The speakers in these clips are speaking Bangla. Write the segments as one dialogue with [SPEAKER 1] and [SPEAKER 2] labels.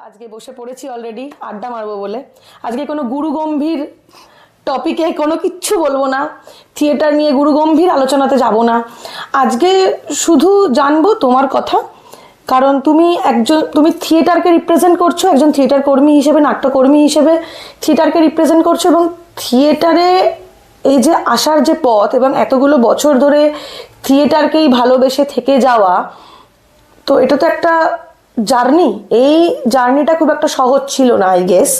[SPEAKER 1] আজকে বসে পড়েছি অলরেডি আড্ডা মারবো বলে। আজকে কোনো গুরুগম্ভীর টপিকে কোনো কিচ্ছু বলবো না, থিয়েটার নিয়ে গুরুগম্ভীর আলোচনাতে যাব না। আজকে শুধু জানবো তোমার কথা, কারণ তুমি থিয়েটারকে রিপ্রেজেন্ট করছো, একজন থিয়েটার কর্মী হিসেবে, নাট্যকর্মী হিসেবে থিয়েটারকে রিপ্রেজেন্ট করছো, এবং থিয়েটারে এই যে আসার যে পথ এবং এতগুলো বছর ধরে থিয়েটারকেই ভালোবেসে থেকে যাওয়া, তো এটা তো একটা জার্নি। এই জার্নিটা খুব একটা সহজ ছিল না, আই গেস।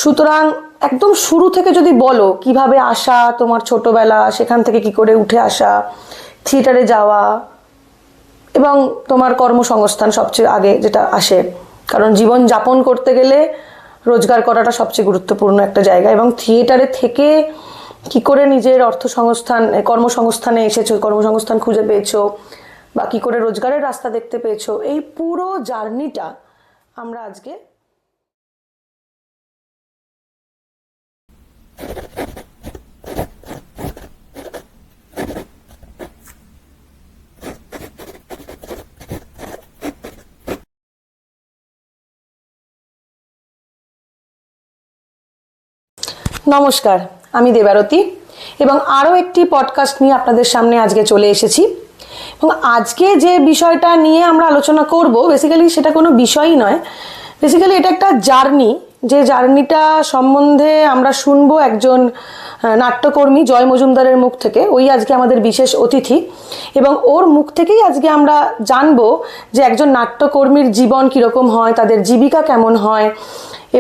[SPEAKER 1] সুতরাং একদম শুরু থেকে যদি বলো কিভাবে আসা, তোমার ছোটবেলা, সেখান থেকে কি করে উঠে আসা, থিয়েটারে যাওয়া এবং তোমার কর্মসংস্থান সবচেয়ে আগে যেটা আসে, কারণ জীবন যাপন করতে গেলে রোজগার করাটা সবচেয়ে গুরুত্বপূর্ণ একটা জায়গা, এবং থিয়েটারে থেকে কি করে নিজের কর্মসংস্থানে এসেছো, কর্মসংস্থান খুঁজে পেয়েছো, বা কী করে রোজগারের রাস্তা দেখতে পেয়েছো, এই পুরো জার্নিটা আমরা আজকে নমস্কার, আমি দেবারতী এবং আরও একটি পডকাস্ট নিয়ে আপনাদের সামনে আজকে চলে এসেছি। এবং আজকে যে বিষয়টা নিয়ে আমরা আলোচনা করব, বেসিক্যালি সেটা কোনো বিষয়ই নয়, বেসিক্যালি এটা একটা জার্নি। যে জার্নিটা সম্বন্ধে আমরা শুনবো একজন নাট্যকর্মী জয় মজুমদারের মুখ থেকে। ওই আজকে আমাদের বিশেষ অতিথি, এবং ওর মুখ থেকেই আজকে আমরা জানবো যে একজন নাট্যকর্মীর জীবন কীরকম হয়, তাদের জীবিকা কেমন হয়,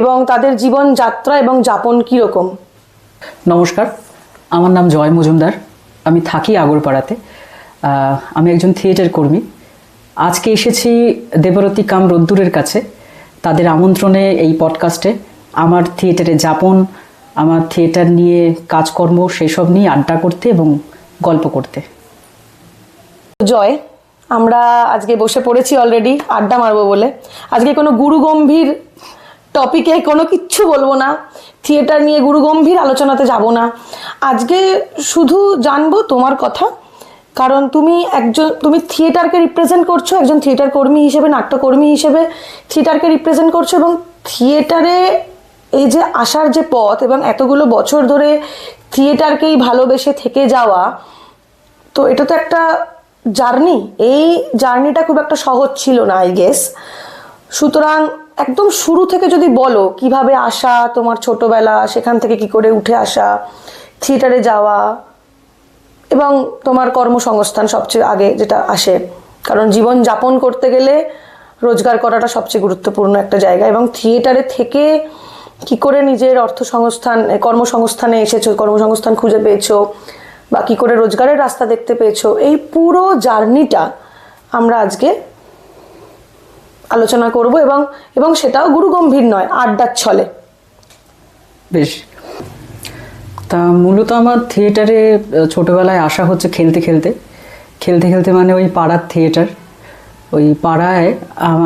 [SPEAKER 1] এবং তাদের জীবন যাত্রা এবং যাপন কীরকম।
[SPEAKER 2] নমস্কার, আমার নাম জয় মজুমদার, আমি থাকি আগরপাড়াতে। আমি একজন থিয়েটার কর্মী। আজকে এসেছি দেবরতী কাম রোদ্দুরের কাছে, তাদের আমন্ত্রণে এই পডকাস্টে আমার থিয়েটারে যাপন, আমার থিয়েটার নিয়ে কাজকর্ম সেসব নিয়ে আড্ডা করতে এবং গল্প করতে।
[SPEAKER 1] জয়, আমরা আজকে বসে পড়েছি অলরেডি আড্ডা মারবো বলে। আজকে কোনো গুরুগম্ভীর টপিকে কোনো কিচ্ছু বলবো না, থিয়েটার নিয়ে গুরুগম্ভীর আলোচনাতে যাব না। আজকে শুধু জানবো তোমার কথা, কারণ তুমি থিয়েটারকে রিপ্রেজেন্ট করছো, একজন থিয়েটার কর্মী হিসেবে, নাট্যকর্মী হিসেবে থিয়েটারকে রিপ্রেজেন্ট করছো, এবং থিয়েটারে এই যে আসার যে পথ এবং এতগুলো বছর ধরে থিয়েটারকেই ভালোবেসে থেকে যাওয়া, তো এটা তো একটা জার্নি। এই জার্নিটা খুব একটা সহজ ছিল না, আই গেস। সুতরাং একদম শুরু থেকে যদি বলো কিভাবে আসা, তোমার ছোটবেলা, সেখান থেকে কি করে উঠে আসা, থিয়েটারে যাওয়া এবং তোমার কর্মসংস্থান সবচেয়ে আগে যেটা আসে, কারণ জীবন যাপন করতে গেলে রোজগার করাটা সবচেয়ে গুরুত্বপূর্ণ একটা জায়গা, এবং থিয়েটারে থেকে কি করে নিজের কর্মসংস্থানে এসেছো, কর্মসংস্থান খুঁজে পেয়েছো, বা কী করে রোজগারের রাস্তা দেখতে পেয়েছো, এই পুরো জার্নিটা আমরা আজকে আলোচনা করব, এবং সেটাও গুরুগম্ভীর নয়, আড্ডার ছলে।
[SPEAKER 2] বেশ, তা মূলত আমার থিয়েটারে ছোটোবেলায় আসা হচ্ছে খেলতে খেলতে, মানে ওই পাড়ার থিয়েটার, ওই পাড়ায়,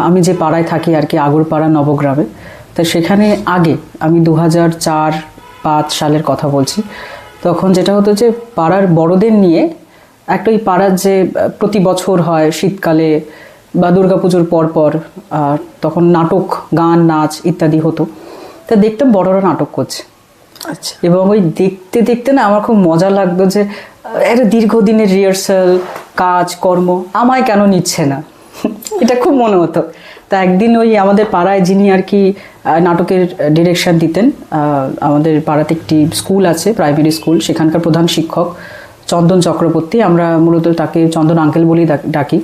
[SPEAKER 2] আমি যে পাড়ায় থাকি আর কি, আগরপাড়া নবগ্রামে। তা সেখানে আগে আমি 2004-05 সালের কথা বলছি। তখন যেটা হতো যে পাড়ার বড়দের নিয়ে একটা, ওই পাড়ার যে প্রতি বছর হয় শীতকালে বা দুর্গাপুজোর পরপর, তখন নাটক, গান, নাচ ইত্যাদি হতো। তা দেখতাম বড়রা নাটক করছে।
[SPEAKER 1] আচ্ছা।
[SPEAKER 2] এবং ওই দেখতে দেখতে না আমার খুব মজা লাগতো যে একটা দীর্ঘদিনের রিহার্সাল, কাজ কর্ম, আমায় কেন নিচ্ছে না, এটা খুব মনে হতো। তা একদিন ওই আমাদের পাড়ায় যিনি আর কি নাটকের ডিরেকশন দিতেন, আমাদের পাড়াতে একটি স্কুল আছে, প্রাইমারি স্কুল, সেখানকার প্রধান শিক্ষক চন্দন চক্রবর্তী, আমরা মূলত তাকে চন্দন আঙ্কেল বলেই ডাকি।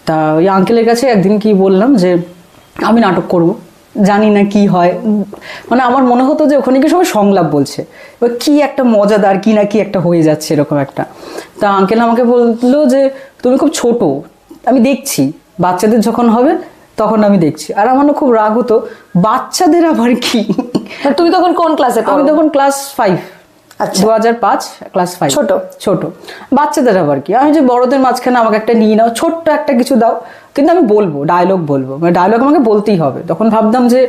[SPEAKER 2] তা ওই আঙ্কেলের কাছে একদিন কি বললাম যে আমি নাটক করব, জানি না কি হয়, মানে আমার মনে হতো যে ওখানে কি সবাই সংলাপ বলছে, এবার কি একটা মজাদার কি না কি একটা হয়ে যাচ্ছে এরকম একটা। তা আঙ্কেল আমাকে বললো যে তুমি খুব ছোট, আমি দেখছি, বাচ্চাদের যখন হবে তখন আমি দেখছি। আর আমার না খুব রাগ হতো, বাচ্চাদের আবার কি।
[SPEAKER 1] তুমি তখন কোন ক্লাসে?
[SPEAKER 2] আমি তখন ক্লাস 5।
[SPEAKER 1] আচ্ছা,
[SPEAKER 2] 2005, ক্লাস 5। ছোট, বাচ্চাদের আবার কি, আমি যে বড়দের মাঝখানে আমাকে একটা নিয়ে নাও, ছোট্ট একটা কিছু দাও, কিন্তু আমি বলবো, ডায়লগ বলবো, মানে ডায়লগ আমাকে বলতেই হবে। তখন ভাবতাম যে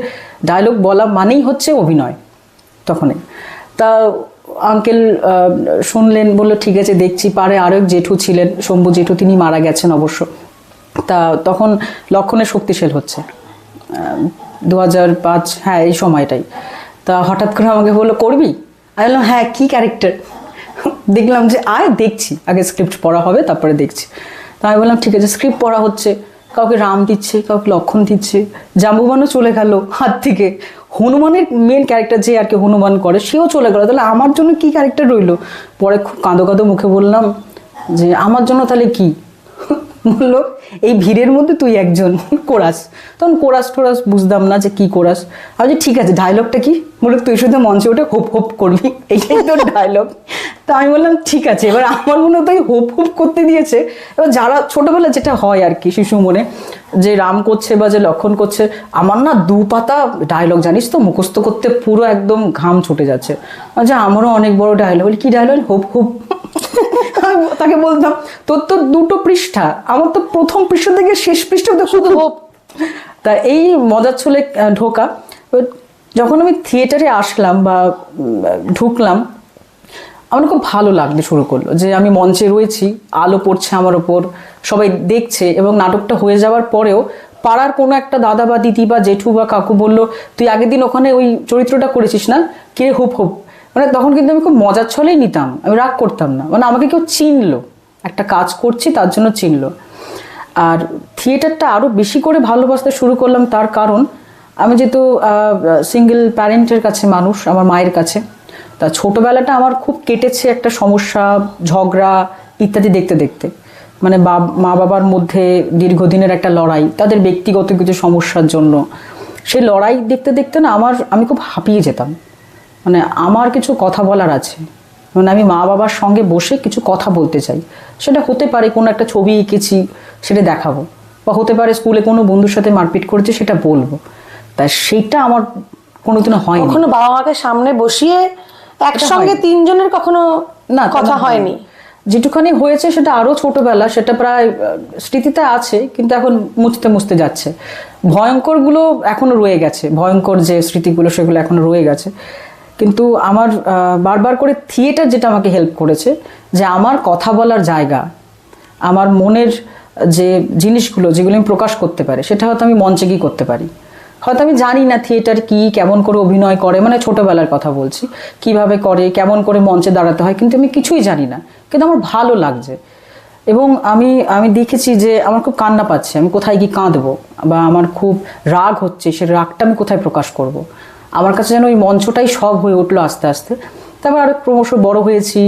[SPEAKER 2] ডায়লগ বলা মানেই হচ্ছে অভিনয় তখনই। তা আঙ্কেল শুনলেন, বললো ঠিক আছে দেখছি। পাড়ে আরও এক জেঠু ছিলেন, শম্ভু জেঠু, তিনি মারা গেছেন অবশ্য। তা তখন লক্ষণের শক্তিশাল হচ্ছে, 2005, হ্যাঁ এই সময়টাই। তা হঠাৎ করে আমাকে বললো করবি, আমি বললাম হ্যাঁ কী ক্যারেক্টার। দেখলাম যে আয় দেখছি, আগে স্ক্রিপ্ট পড়া হবে তারপরে দেখছি। তা আমি বললাম ঠিক আছে, স্ক্রিপ্ট পড়া হচ্ছে, কাউকে রাম দিচ্ছে, কাউকে লক্ষণ দিচ্ছে, জাম্বুবানও চলে গেল হাত থেকে, হনুমানের মেন ক্যারেক্টার যে আর কি হনুমান করে সেও চলে গেল, তাহলে আমার জন্য কি ক্যারেক্টার রইলো? পরে খুব কাঁদো কাঁদো মুখে বললাম যে আমার জন্য তাহলে কি? বললো এই ভিড়ের মধ্যে তুই একজন কোরাস। তখন কোরাস টোরাস বুঝতাম না যে কি কোরাস। আমি যে ঠিক আছে ডায়লগটা কি? বলে তুই শুধু মঞ্চে উঠে হোপ হোপ করবি, এইটাই তোর ডায়লগ। তা আমি বললাম ঠিক আছে। এবার আমার মনে হতো হোপ হোপ করতে দিয়েছে। এবার যারা ছোটবেলা যেটা হয় আর কি শিশু মনে, যে রাম করছে বা যে লক্ষণ করছে, আমার না 2 পাতা ডায়লগ জানিস তো মুখস্থ করতে পুরো একদম ঘাম ছুটে যাচ্ছে। আচ্ছা আমারও অনেক বড় ডায়লগ, বলি কি ডায়লগ? Hope hope. তাকে বলতাম তোর তো 2টো পৃষ্ঠা, আমার তো প্রথম পৃষ্ঠা থেকে শেষ পৃষ্ঠা তো শুধু হোপ। তা এই মজার ছলে ঢোকা। যখন আমি থিয়েটারে আসলাম বা ঢুকলাম, আমার খুব ভালো লাগতে শুরু করলো যে আমি মঞ্চে রয়েছি, আলো পড়ছে আমার ওপর, সবাই দেখছে। এবং নাটকটা হয়ে যাওয়ার পরেও পাড়ার কোনো একটা দাদা বা দিদি বা জেঠু বা কাকু বললো তুই আগের দিন ওখানে ওই চরিত্রটা করেছিস না, কিরে হুপ হুপ। মানে তখন কিন্তু আমি খুব মজার ছলেই নিতাম, আমি রাগ করতাম না। মানে আমাকে কেউ চিনলো, একটা কাজ করছি তার জন্য চিনলো। আর থিয়েটারটা আরও বেশি করে ভালোবাসতে শুরু করলাম তার কারণ আমি যেহেতু সিঙ্গেল প্যারেন্টের কাছে মানুষ, আমার মায়ের কাছে। তা ছোটোবেলাটা আমার খুব কেটেছে একটা সমস্যা, ঝগড়া ইত্যাদি দেখতে দেখতে। মানে মা বাবার মধ্যে দীর্ঘদিনের একটা লড়াই, তাদের ব্যক্তিগত কিছু সমস্যার জন্য। সেই লড়াই দেখতে দেখতে না আমি খুব হাঁপিয়ে যেতাম। মানে আমার কিছু কথা বলার আছে, মানে আমি মা বাবার সঙ্গে বসে কিছু কথা বলতে চাই। সেটা হতে পারে কোনো একটা ছবি এঁকেছি সেটা দেখাবো, বা হতে পারে স্কুলে কোনো বন্ধুর সাথে মারপিট করেছে সেটা বলবো। তাই সেইটা আমার কোনোদিনও হয়নি।
[SPEAKER 1] কখনো বাবা মাকে সামনে বসিয়ে একসঙ্গে 3 জনের কখনো
[SPEAKER 2] না
[SPEAKER 1] কথা হয়নি?
[SPEAKER 2] যেটুখানি হয়েছে সেটা আরও ছোটবেলা, সেটা প্রায় স্মৃতিতে আছে, কিন্তু এখন মুছতে মুছতে যাচ্ছে। ভয়ঙ্করগুলো এখনো রয়ে গেছে, ভয়ঙ্কর যে স্মৃতিগুলো সেগুলো এখনো রয়ে গেছে। কিন্তু আমার বারবার করে থিয়েটার যেটা আমাকে হেল্প করেছে, যে আমার কথা বলার জায়গা, আমার মনের যে জিনিসগুলো যেগুলো আমি প্রকাশ করতে পারি, সেটা হয়তো আমি মঞ্চে গিয়ে করতে পারি। হয়তো আমি জানি না থিয়েটার কি, কেমন করে অভিনয় করে, মানে ছোটোবেলার কথা বলছি, কিভাবে করে, কেমন করে মঞ্চে দাঁড়াতে হয়, কিন্তু আমি কিছুই জানি না, কিন্তু আমার ভালো লাগছে। এবং আমি দেখেছি যে আমার খুব কান্না পাচ্ছে, আমি কোথায় গিয়ে কাঁদবো, বা আমার খুব রাগ হচ্ছে, সে রাগটা আমি কোথায় প্রকাশ করব। আমার কাছে যেন ওই মঞ্চটাই সব হয়ে উঠলো আস্তে আস্তে। তারপর আরও ক্রমশ বড় হয়েছি,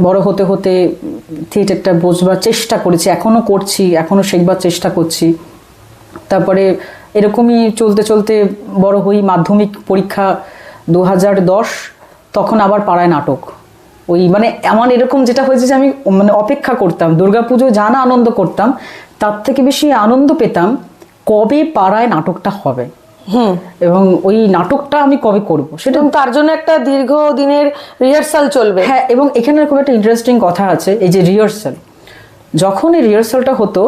[SPEAKER 2] বড় হতে হতে থিয়েটারটা বোঝবার চেষ্টা করেছি, এখনও করছি, এখনও শেখবার চেষ্টা করছি। তারপরে এরকমই চলতে চলতে বড় হই। মাধ্যমিক পরীক্ষা 2010, তখন আবার পাড়ায় নাটক। ওই মানে এমন এরকম যেটা হয়েছে যে আমি মানে অপেক্ষা করতাম, দুর্গাপুজো যা না আনন্দ করতাম তার থেকে বেশি আনন্দ পেতাম কবে পাড়ায় নাটকটা হবে, এবং ওই নাটকটা আমি কবে করব, সেটা
[SPEAKER 1] তার জন্য একটা দীর্ঘ দিনের রিহার্সাল চলবে।
[SPEAKER 2] হ্যাঁ, এবং এখানে খুব একটা ইন্টারেস্টিং কথা আছে, এই যে রিহার্সাল, যখন এই রিহার্সালটা হতো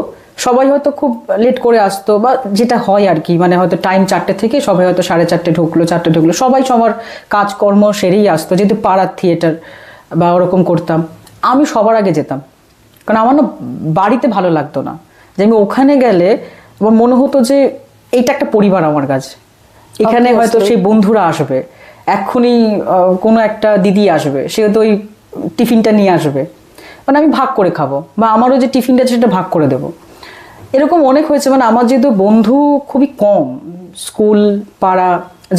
[SPEAKER 2] সবাই হয়তো খুব লেট করে আসতো, বা যেটা হয় আর কি, মানে হয়তো টাইম 4টে থেকে সবাই হয়তো 4:30 ঢুকলো, 4টে ঢুকলো, সবাই সবার কাজকর্ম সেরেই আসতো, যেহেতু পাড়ার থিয়েটার বা ওরকম করতাম। আমি সবার আগে যেতাম, কারণ আমার না বাড়িতে ভালো লাগতো না, যে আমি ওখানে গেলে আমার মনে হতো যে এইটা একটা পরিবার আমার কাছে, এখানে হয়তো সেই বন্ধুরা আসবে, এক্ষুনি কোনো একটা দিদি আসবে, সে হয়তো ওই টিফিনটা নিয়ে আসবে, মানে আমি ভাগ করে খাবো, বা আমারও যে টিফিনটা সেটা ভাগ করে দেবো। এরকম অনেক হয়েছে। মানে আমার যেহেতু বন্ধু খুবই কম, স্কুল পাড়া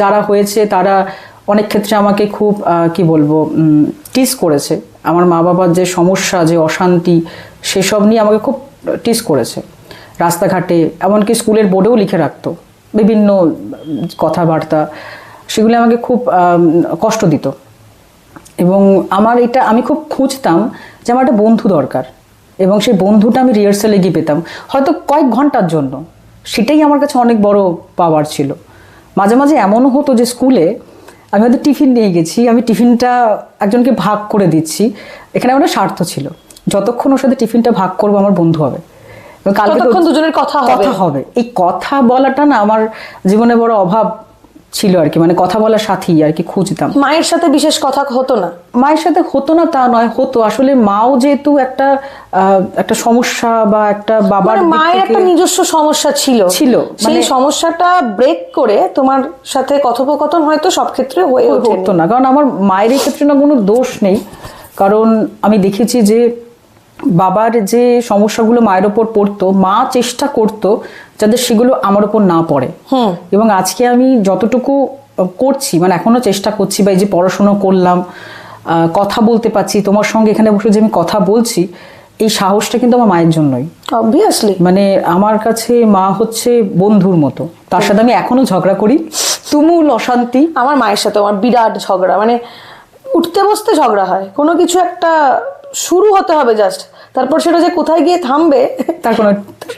[SPEAKER 2] যারা হয়েছে তারা অনেক ক্ষেত্রে আমাকে খুব কি বলবো টিস করেছে। আমার মা বাবার যে সমস্যা, যে অশান্তি, সেসব নিয়ে আমাকে খুব টিস করেছে। রাস্তাঘাটে এমনকি স্কুলের বোর্ডেও লিখে রাখতো বিভিন্ন কথাবার্তা, সেগুলো আমাকে খুব কষ্ট দিত। এবং আমি খুব খুঁজতাম যে আমার একটা বন্ধু দরকার, এবং সেই বন্ধুটা আমি রিহার্সালে গিয়ে পেতাম, হয়তো কয়েক ঘন্টার জন্য। সেটাই আমার কাছে অনেক বড় পাওয়ার ছিল। মাঝে মাঝে এমনও হতো যে স্কুলে আমি হয়তো টিফিন নিয়ে গেছি, আমি টিফিনটা একজনকে ভাগ করে দিচ্ছি, এখানে আমার স্বার্থ ছিল, যতক্ষণ ওর সাথে টিফিনটা ভাগ করবো আমার বন্ধু হবে,
[SPEAKER 1] কালকে দুজনের কথা হবে।
[SPEAKER 2] এই কথা বলাটা না আমার জীবনে বড় অভাব ছিল আর কি, মানে কথা বলার সাথী আর কি খুঁজতাম।
[SPEAKER 1] মায়ের সাথে বিশেষ কথা হতো না?
[SPEAKER 2] মায়ের সাথে হতো না তা নয়, হতো আসলে। মাও যেহেতু একটা সমস্যা বা একটা বাবার
[SPEAKER 1] মানে
[SPEAKER 2] দিক
[SPEAKER 1] মায়ের
[SPEAKER 2] থেকে
[SPEAKER 1] একটা নিজস্ব সমস্যা ছিল
[SPEAKER 2] ছিল,
[SPEAKER 1] সেই
[SPEAKER 2] মানে
[SPEAKER 1] সমস্যাটা ব্রেক করে তোমার সাথে কথোপকথন হয়তো সব ক্ষেত্রে হয়ে
[SPEAKER 2] হতো
[SPEAKER 1] ওঠে
[SPEAKER 2] না। কারণ আমার মায়ের এই ক্ষেত্রে না কোনো দোষ নেই, কারণ আমি দেখেছি যে বাবার যে সমস্যাগুলো মায়ের ওপর পড়তো, মা চেষ্টা করতো যাতে সেগুলো আমার ওপর না পড়ে। এবং আজকে আমি যতটুকু করছি, মানে এখনো চেষ্টা করছি, বা এই যে পড়াশোনা করলাম, কথা বলতে পারছি তোমার সঙ্গে এখানে বসে যে আমি কথা বলছি, এই সাহসটা কিন্তু আমার মায়ের জন্যই।
[SPEAKER 1] অবভিয়াসলি
[SPEAKER 2] মানে আমার কাছে মা হচ্ছে বন্ধুর মতো, তার সাথে আমি এখনো ঝগড়া করি, তুমুল অশান্তি।
[SPEAKER 1] আমার মায়ের সাথে আমার বিরাট ঝগড়া, মানে উঠতে বসতে ঝগড়া হয়, কোনো কিছু একটা শুরু হতে হবে জাস্ট, তারপর সেটা যে কোথায় গিয়ে থামবে
[SPEAKER 2] তার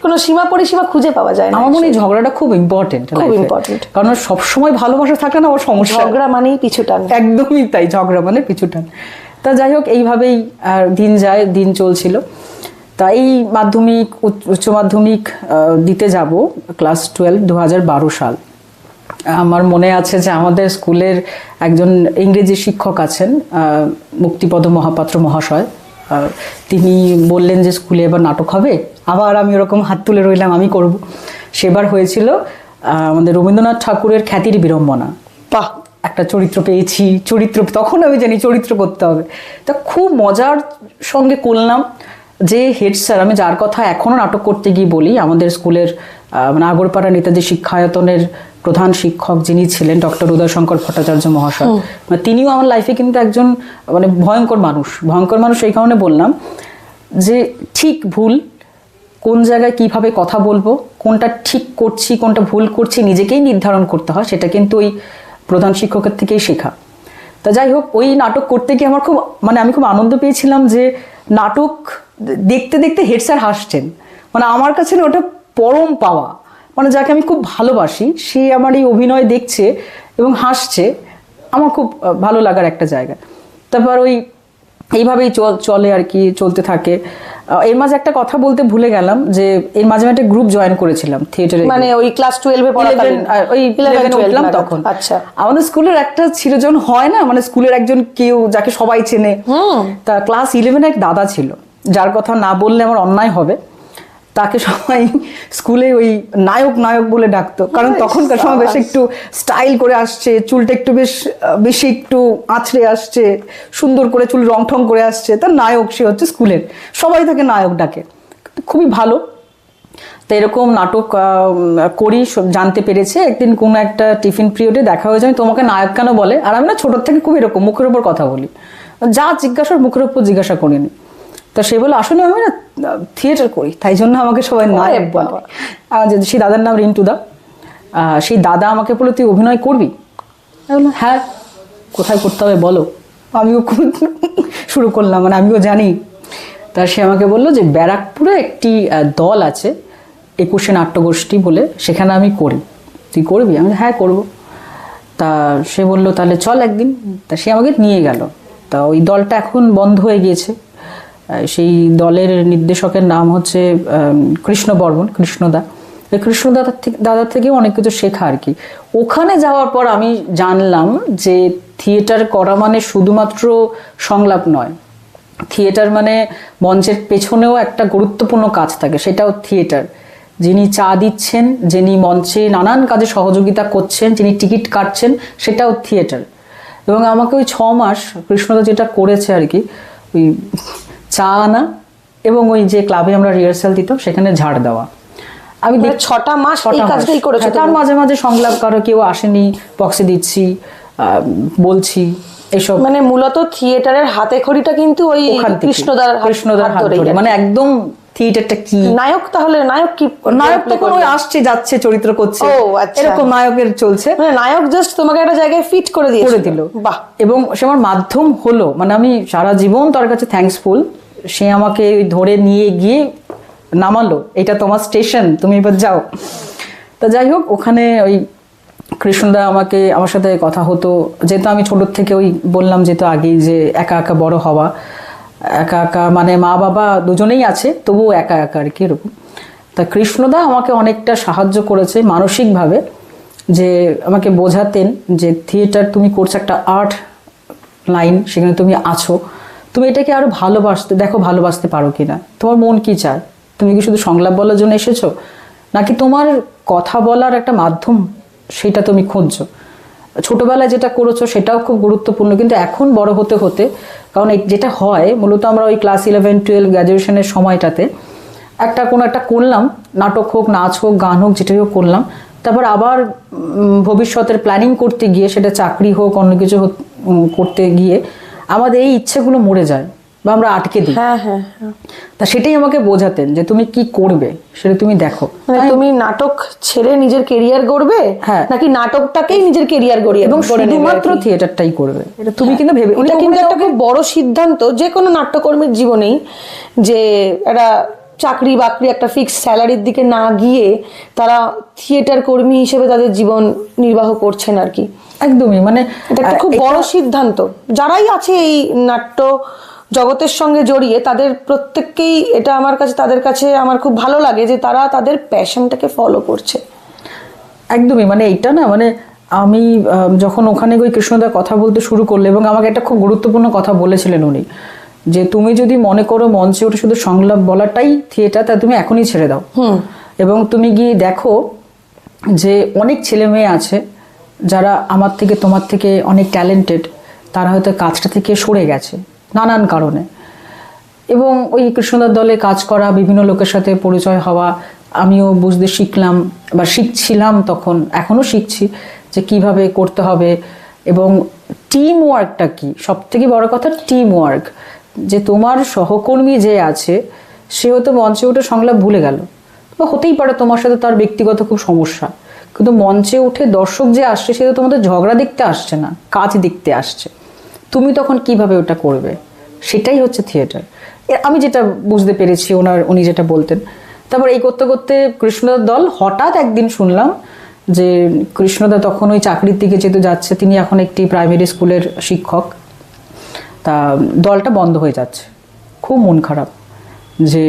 [SPEAKER 1] কোনো সীমা পরিসীমা খুঁজে পাওয়া যায় না।
[SPEAKER 2] আমার মনে হয় ঝগড়াটা খুব ইম্পর্টেন্ট,
[SPEAKER 1] খুব ইম্পর্টেন্ট,
[SPEAKER 2] কারণ সবসময় ভালোবাসা থাকে না, ওর সমস্যা।
[SPEAKER 1] ঝগড়া মানেই পিছু টান।
[SPEAKER 2] একদমই তাই, ঝগড়া মানে পিছু টান। তা যাই হোক, এইভাবেই দিন চলছিল। তা এই মাধ্যমিক উচ্চ মাধ্যমিক দিতে যাব ক্লাস 12, 2012 সাল। আমার মনে আছে যে আমাদের স্কুলের একজন ইংরেজি শিক্ষক আছেন, মুক্তিপদ মহাপাত্র মহাশয়। তিনি বললেন যে স্কুলে এবার নাটক হবে। আবার আমি ওরকম হাত তুলে রইলাম, আমি করব। সেবার হয়েছিল আমাদের রবীন্দ্রনাথ ঠাকুরের খ্যাতির বিড়ম্বনা।
[SPEAKER 1] বাহ,
[SPEAKER 2] একটা চরিত্র পেয়েছি, তখন আমি জানি চরিত্র করতে হবে। তা খুব মজার সঙ্গে করলাম। যে হেড স্যার, আমি যার কথা এখনো নাটক করতে গিয়ে বলি, আমাদের স্কুলের মানে আগরপাড়া নেতাজি শিক্ষায়তনের প্রধান শিক্ষক যিনি ছিলেন, ডক্টর উদয়শঙ্কর ভট্টাচার্য মহাশয়, মানে তিনিও আমার লাইফে কিন্তু একজন মানে ভয়ঙ্কর মানুষ। এই কারণে বললাম যে ঠিক ভুল কোন জায়গায় কিভাবে কথা বলবো, কোনটা ঠিক করছি কোনটা ভুল করছি নিজেকেই নির্ধারণ করতে হয়, সেটা কিন্তু ওই প্রধান শিক্ষকের থেকেই শেখা। তা যাই হোক, ওই নাটক করতে গিয়ে আমার আমি খুব আনন্দ পেয়েছিলাম যে নাটক দেখতে দেখতে হেড স্যার হাসছেন। মানে আমার কাছে না ওটা পরম পাওয়া, মানে যাকে আমি খুব ভালোবাসি সে আমার এই অভিনয় দেখছে এবং হাসছে, আমার খুব ভালো লাগার একটা জায়গা। তারপর এইভাবেই চলে আর কি, চলতে থাকে। এর মাঝে একটা কথা বলতে ভুলে গেলাম যে এর মাঝে একটা গ্রুপ জয়েন করেছিলাম থিয়েটারে,
[SPEAKER 1] মানে ওই ক্লাস 12 পড়াকালীন,
[SPEAKER 2] ওই 11 উঠলাম তখন।
[SPEAKER 1] আচ্ছা,
[SPEAKER 2] আমাদের স্কুলের একটা ছিল হয় না, মানে স্কুলের একজন কেউ যাকে সবাই চেনে। তা ক্লাস 11 এক দাদা ছিল, যার কথা না বললে আমার অন্যায় হবে। তাকে সবাই স্কুলে ওই নায়ক বলে ডাকতো, কারণ তখনকার সময় বেশ একটু স্টাইল করে আসছে, চুলটা একটু বেশি একটু আঁচড়ে আসছে, সুন্দর করে চুল রং ঠং করে আসছে, তার নায়ক সে হচ্ছে স্কুলের, সবাই তাকে নায়ক ডাকে, খুবই ভালো। তো এরকম নাটক করি জানতে পেরেছে। একদিন কোনো একটা টিফিন পিরিয়ডে দেখা হয়েছে, আমি তোমাকে নায়ক কেন বলে, আর আমি না ছোটোর থেকে খুব এরকম মুখের ওপর কথা বলি, যা জিজ্ঞাসার মুখের ওপর জিজ্ঞাসা করিনি। তা সে বলে আসলে আমি না থিয়েটার করি, তাই জন্য আমাকে সবাই নায়ক বলে। সেই দাদার নাম রিন্টু দা। সেই দাদা আমাকে বললো তুই অভিনয় করবি? আমি বললাম হ্যাঁ, কোথায় করতে হবে বলো। আমিও শুরু করলাম, মানে আমিও জানি। তা সে আমাকে বললো যে ব্যারাকপুরে একটি দল আছে 21শে নাট্যগোষ্ঠী বলে, সেখানে আমি করি, তুই করবি? আমি হ্যাঁ করবো। তা সে বললো তাহলে চল একদিন। তা সে আমাকে নিয়ে গেল। তা ওই দলটা এখন বন্ধ হয়ে গিয়েছে। সেই দলের নির্দেশকের নাম হচ্ছে কৃষ্ণ বর্মন, কৃষ্ণদা। এই দাদার থেকেও অনেক কিছু শেখা আর কি। ওখানে যাওয়ার পর আমি জানলাম যে থিয়েটার করা মানে শুধুমাত্র সংলাপ নয়, থিয়েটার মানে মঞ্চের পেছনেও একটা গুরুত্বপূর্ণ কাজ থাকে, সেটাও থিয়েটার। যিনি চা দিচ্ছেন, যিনি মঞ্চে নানান কাজে সহযোগিতা করছেন, যিনি টিকিট কাটছেন, সেটাও থিয়েটার। এবং আমাকে ওই 6 মাস কৃষ্ণদা যেটা করেছে আর কি, ওই চা আনা এবং ওই যে ক্লাবে আমরা রিহার্সাল দিতাম সেখানে ঝাড় দেওয়া। আমি
[SPEAKER 1] 6টা মাস এই কাজটাই করেছো?
[SPEAKER 2] তার মাঝে মাঝে সংলাপ, কারো কেউ আসেনি, বক্সে দিচ্ছি, বলছি, এসব। মানে
[SPEAKER 1] মূলত থিয়েটারের হাতে খড়িটা কিন্তু ওই কৃষ্ণদার হাত ধরে,
[SPEAKER 2] মানে একদম থিয়েটারটা কি।
[SPEAKER 1] নায়ক তাহলে নায়ক কি?
[SPEAKER 2] নায়ক তখন ওই আসছে যাচ্ছে চরিত্র করছে, এরকম নায়কের চলছে।
[SPEAKER 1] মানে নায়ক জাস্ট তোমাকে একটা জায়গায় ফিট করে দিল। বাহ।
[SPEAKER 2] এবং সে আমার মাধ্যম হলো, মানে আমি সারা জীবন তার কাছে থ্যাঙ্কসফুল। সে আমাকে ধরে নিয়ে গিয়ে নামালো, এটা তোমার স্টেশন, তুমি এবার যাও। তা যাই হোক, ওখানে ওই কৃষ্ণদা আমার সাথে কথা হতো, যেহেতু আমি ছোটোর থেকে ওই বললাম যেহেতু আগেই যে একা একা বড় হওয়া, একা মানে মা বাবা দুজনেই আছে তবুও একা আর কি এরকম। তা কৃষ্ণদা আমাকে অনেকটা সাহায্য করেছে মানসিকভাবে। যে আমাকে বোঝাতেন যে থিয়েটার তুমি করছো একটা আর্ট লাইন, সেখানে তুমি আছো, তুমি এটাকে আরো ভালোবাসতে পারো কিনা, তোমার মন কি চায়, তুমি কি শুধু সংলাপ বলার জন্য এসেছো, নাকি তোমার কথা বলার একটা মাধ্যম সেটা তুমি খুঁজছো। ছোটবেলায় যেটা করেছো সেটাও খুব গুরুত্বপূর্ণ, কিন্তু এখন বড় হতে হতে, কারণ যেটা হয় মূলত আমরা ওই ক্লাস 11-12 গ্র্যাজুয়েশনের সময়টাতে কোনো একটা করলাম, নাটক হোক, নাচ হোক, গান হোক, যেটাই হোক করলাম, তারপর আবার ভবিষ্যতের প্ল্যানিং করতে গিয়ে, সেটা চাকরি হোক অন্য কিছু করতে গিয়ে আমাদের এই ইচ্ছেগুলো মরে যায় বা আমরা আটকে দিই।
[SPEAKER 1] হ্যাঁ হ্যাঁ হ্যাঁ।
[SPEAKER 2] তা সেটাই আমাকে বোঝাতেন যে তুমি কি করবে সেটা তুমি দেখো,
[SPEAKER 1] মানে তুমি নাটক ছেড়ে নিজের কেরিয়ার গড়বে,
[SPEAKER 2] হ্যাঁ,
[SPEAKER 1] নাকি নাটকটাকেই নিজের কেরিয়ার গড়িয়ে
[SPEAKER 2] এবং
[SPEAKER 1] গড়ে নেবে
[SPEAKER 2] শুধুমাত্র
[SPEAKER 1] আর কি?
[SPEAKER 2] থিয়েটারটাই করবে, এটা তুমি কিন্তু ভেবে,
[SPEAKER 1] এটা কিন্তু একটা খুব বড় সিদ্ধান্ত যে কোনো নাট্যকর্মীর জীবনেই, যে একটা চাকরি বাকরি একটা ফিক্সড স্যালারির দিকে না গিয়ে তারা থিয়েটার কর্মী হিসেবে তাদের জীবন নির্বাহ করছেন আর কি।
[SPEAKER 2] একদমই, মানে
[SPEAKER 1] এটা একটা খুব বড় সিদ্ধান্ত। যারাই আছে এই নাট্য জগতের সঙ্গে জড়িয়ে, তাদের প্রত্যেককেই এটা তাদের কাছে আমার খুব ভালো লাগে যে তারা তাদের প্যাশনটাকে ফলো করছে।
[SPEAKER 2] একদমই, মানে এইটা না, মানে আমি যখন ওখানে ওই কৃষ্ণদার কথা বলতে শুরু করলে, এবং আমাকে একটা খুব গুরুত্বপূর্ণ কথা বলেছিলেন উনি, যে তুমি যদি মনে করো মঞ্চে ওঠে শুধু সংলাপ বলাটাই থিয়েটার, তা তুমি এখনই ছেড়ে দাও, এবং তুমি গিয়ে দেখো যে অনেক ছেলে মেয়ে আছে যারা আমার থেকে তোমার থেকে অনেক ট্যালেন্টেড, তারা হয়তো কাজটা থেকে সরে গেছে নানান কারণে, এবং ওই কৃষ্ণদার দলে কাজ করা, বিভিন্ন লোকের সাথে পরিচয় হওয়া, আমিও বুঝতে শিখলাম বা শিখছিলাম তখন, এখনও শিখছি যে কিভাবে করতে হবে, এবং টিম ওয়ার্কটা কি, সব থেকে বড় কথা টিম ওয়ার্ক, যে তোমার সহকর্মী যে আছে সে হয়তো মঞ্চে উঠে সংলাপ ভুলে গেল, বা হতেই পারে তোমার সাথে তার ব্যক্তিগত খুব সমস্যা, কিন্তু মঞ্চে উঠে দর্শক যে আসছে সে তো তোমাদের ঝগড়া দেখতে আসছে না, কাজ দেখতে আসছে, তুমি তখন কিভাবে ওটা করবে, সেটাই হচ্ছে থিয়েটার। আমি যেটা বুঝতে পেরেছি উনি যেটা বলতেন। তারপর এই করতে করতে কৃষ্ণদার দল, হঠাৎ একদিন শুনলাম যে কৃষ্ণদা তখন ওই চাকরির দিকে যেহেতু যাচ্ছে, তিনি এখন একটি প্রাইমারি স্কুলের শিক্ষক, তা দলটা বন্ধ হয়ে যাচ্ছে। খুব মন খারাপ যে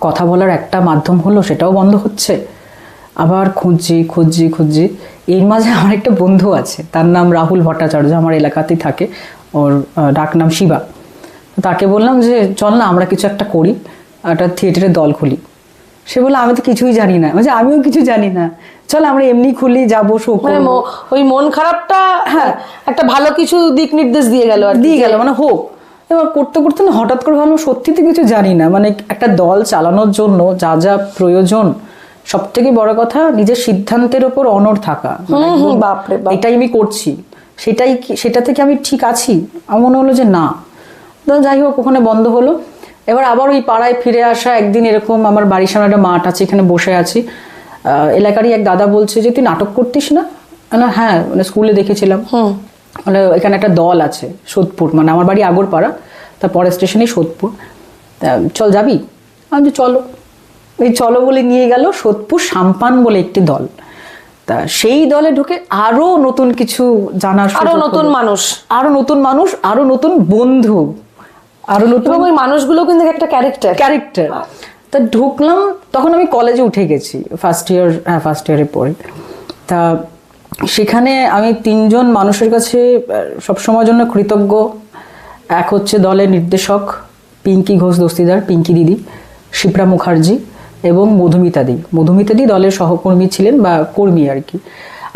[SPEAKER 2] কথা বলার একটা মাধ্যম হলো সেটাও বন্ধ হচ্ছে। আবার খুঁজছি। এর মাঝে আমার একটা বন্ধু আছে, তার নাম রাহুল ভট্টাচার্য, আমার এলাকাতেই থাকে, ওর ডাক নাম শিবা। তাকে বললাম যে চল না আমরা কিছু একটা করি, একটা থিয়েটারের দল খুলি। সে বললো আমি তো কিছুই জানি না, মানে আমিও কিছু জানি না, চল আমরা এমনি খুলি, যাবো শো।
[SPEAKER 1] মানে ওই মন খারাপটা
[SPEAKER 2] হ্যাঁ
[SPEAKER 1] একটা ভালো কিছু দিক নির্দেশ দিয়ে গেল আর
[SPEAKER 2] দিয়ে গেল, মানে হোক। এবার করতে করতে না হঠাৎ করে ভাবলাম সত্যি তো কিছু জানি না, মানে একটা দল চালানোর জন্য যা যা প্রয়োজন, সব থেকে বড় কথা নিজের সিদ্ধান্তের ওপর অনড় থাকা,
[SPEAKER 1] বাপরে বাপ,
[SPEAKER 2] এটাই আমি করছি, সেটা থেকে আমি ঠিক আছি। আমার মনে হলো যে না, যাই হোক ওখানে বন্ধ হলো। এবার আবার ওই পাড়ায় ফিরে আসা একদিন, এরকম আমার বাড়ির সামনে একটা মাঠ আছে, এখানে বসে আছি, এলাকারই এক দাদা বলছে যে তুই নাটক করতিস না? হ্যাঁ, মানে স্কুলে দেখেছিলাম, মানে এখানে একটা দল আছে সোদপুর, মানে আমার বাড়ি আগরপাড়া, তার পরের স্টেশনেই সোদপুর, চল যাবি? আমি যে চলো, এই চলো বলে নিয়ে গেল সোদপুর সাম্পান বলে একটি দল। তা সেই দলে ঢুকে আরো নতুন কিছু জানার,
[SPEAKER 1] আরো নতুন মানুষ,
[SPEAKER 2] আরো নতুন বন্ধু, আরো নতুন,
[SPEAKER 1] এবং ওই মানুষগুলো কিন্তু একটা ক্যারেক্টার।
[SPEAKER 2] তা ঢুকলাম, তখন আমি কলেজে উঠে গেছি, ফার্স্ট ইয়ারে পড়ে। তা সেখানে আমি 3 জন মানুষের কাছে সবসময়ের জন্য কৃতজ্ঞ। এক হচ্ছে দলের নির্দেশক পিঙ্কি ঘোষ দস্তিদার, পিঙ্কি দিদি, শিপ্রা মুখার্জি এবং মধুমিতা দি দলের সহকর্মী ছিলেন বা কর্মী আর কি।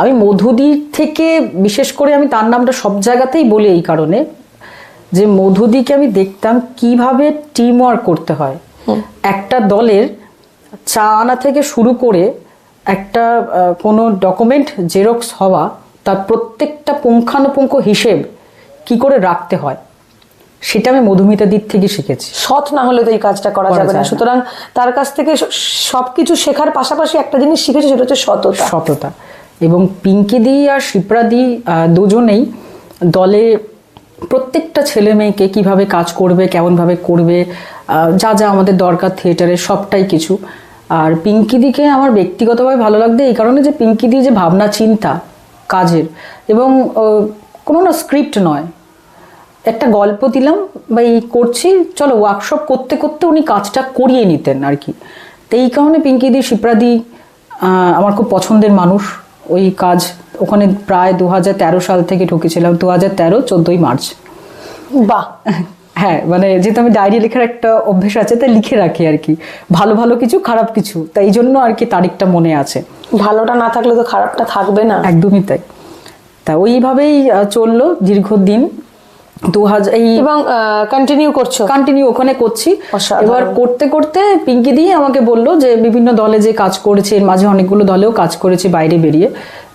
[SPEAKER 2] আমি মধুদি থেকে বিশেষ করে আমি তার নামটা সব জায়গাতেই বলি এই কারণে যে মধুদিকে আমি দেখতাম কিভাবে টিম ওয়ার্ক করতে হয়। একটা দলের চা আনা থেকে শুরু করে একটা কোনো ডকুমেন্ট জেরক্স হওয়া, তার প্রত্যেকটা পুঙ্খানুপুঙ্খ হিসেব কি করে রাখতে হয়, সেটা আমি মধুমিতা দিক থেকে শিখেছি।
[SPEAKER 1] সৎ না হলে তো এই কাজটা করা যাবে না। সুতরাং তার কাছ থেকে সবকিছু শেখার পাশাপাশি একটা জিনিস শিখেছি, সেটা হচ্ছে সততা।
[SPEAKER 2] এবং পিঙ্কি দি আর শিপ্রা দি দুজনেই দলে প্রত্যেকটা ছেলে মেয়েকে কিভাবে কাজ করবে, কেমনভাবে করবে, যা যা আমাদের দরকার থিয়েটারের সবটাই কিছু। আর পিঙ্কি দিকে আমার ব্যক্তিগতভাবে ভালো লাগতো এই কারণে যে পিঙ্কি দি যে ভাবনা চিন্তা কাজের, এবং কোনো না স্ক্রিপ্ট নয়, একটা গল্প দিলাম বা এই করছি, চলো ওয়ার্কশপ করতে করতে উনি কাজটা করিয়ে নিতেন আর কি। তো এই কারণে পিঙ্কি দি, শিপ্রা দি আমার খুব পছন্দের মানুষ, ওই কাজ ওখানে প্রায় 2013 সাল থেকে ঢুকেছিলাম, 2013 14ই মার্চ।
[SPEAKER 1] বাহ।
[SPEAKER 2] হ্যাঁ, মানে যেহেতু আমি ডায়েরি লেখার একটা অভ্যেস আছে, তাই লিখে রাখি আর কি, ভালো ভালো কিছু খারাপ কিছু, তাই এই জন্য আর কি তারিখটা মনে আছে।
[SPEAKER 1] ভালোটা না থাকলে তো খারাপটা থাকবে না।
[SPEAKER 2] একদমই তাই। তা ওইভাবেই চললো দীর্ঘদিন। 2000
[SPEAKER 1] এবং কন্টিনিউ
[SPEAKER 2] ওখানে করছি।
[SPEAKER 1] অসাধারণ।
[SPEAKER 2] এবার করতে করতে পিঙ্কি দিয়ে আমাকে বললো যে বিভিন্ন দলে যে কাজ করেছে, এর মাঝে অনেকগুলো দলেও কাজ করেছে বাইরে বেরিয়ে,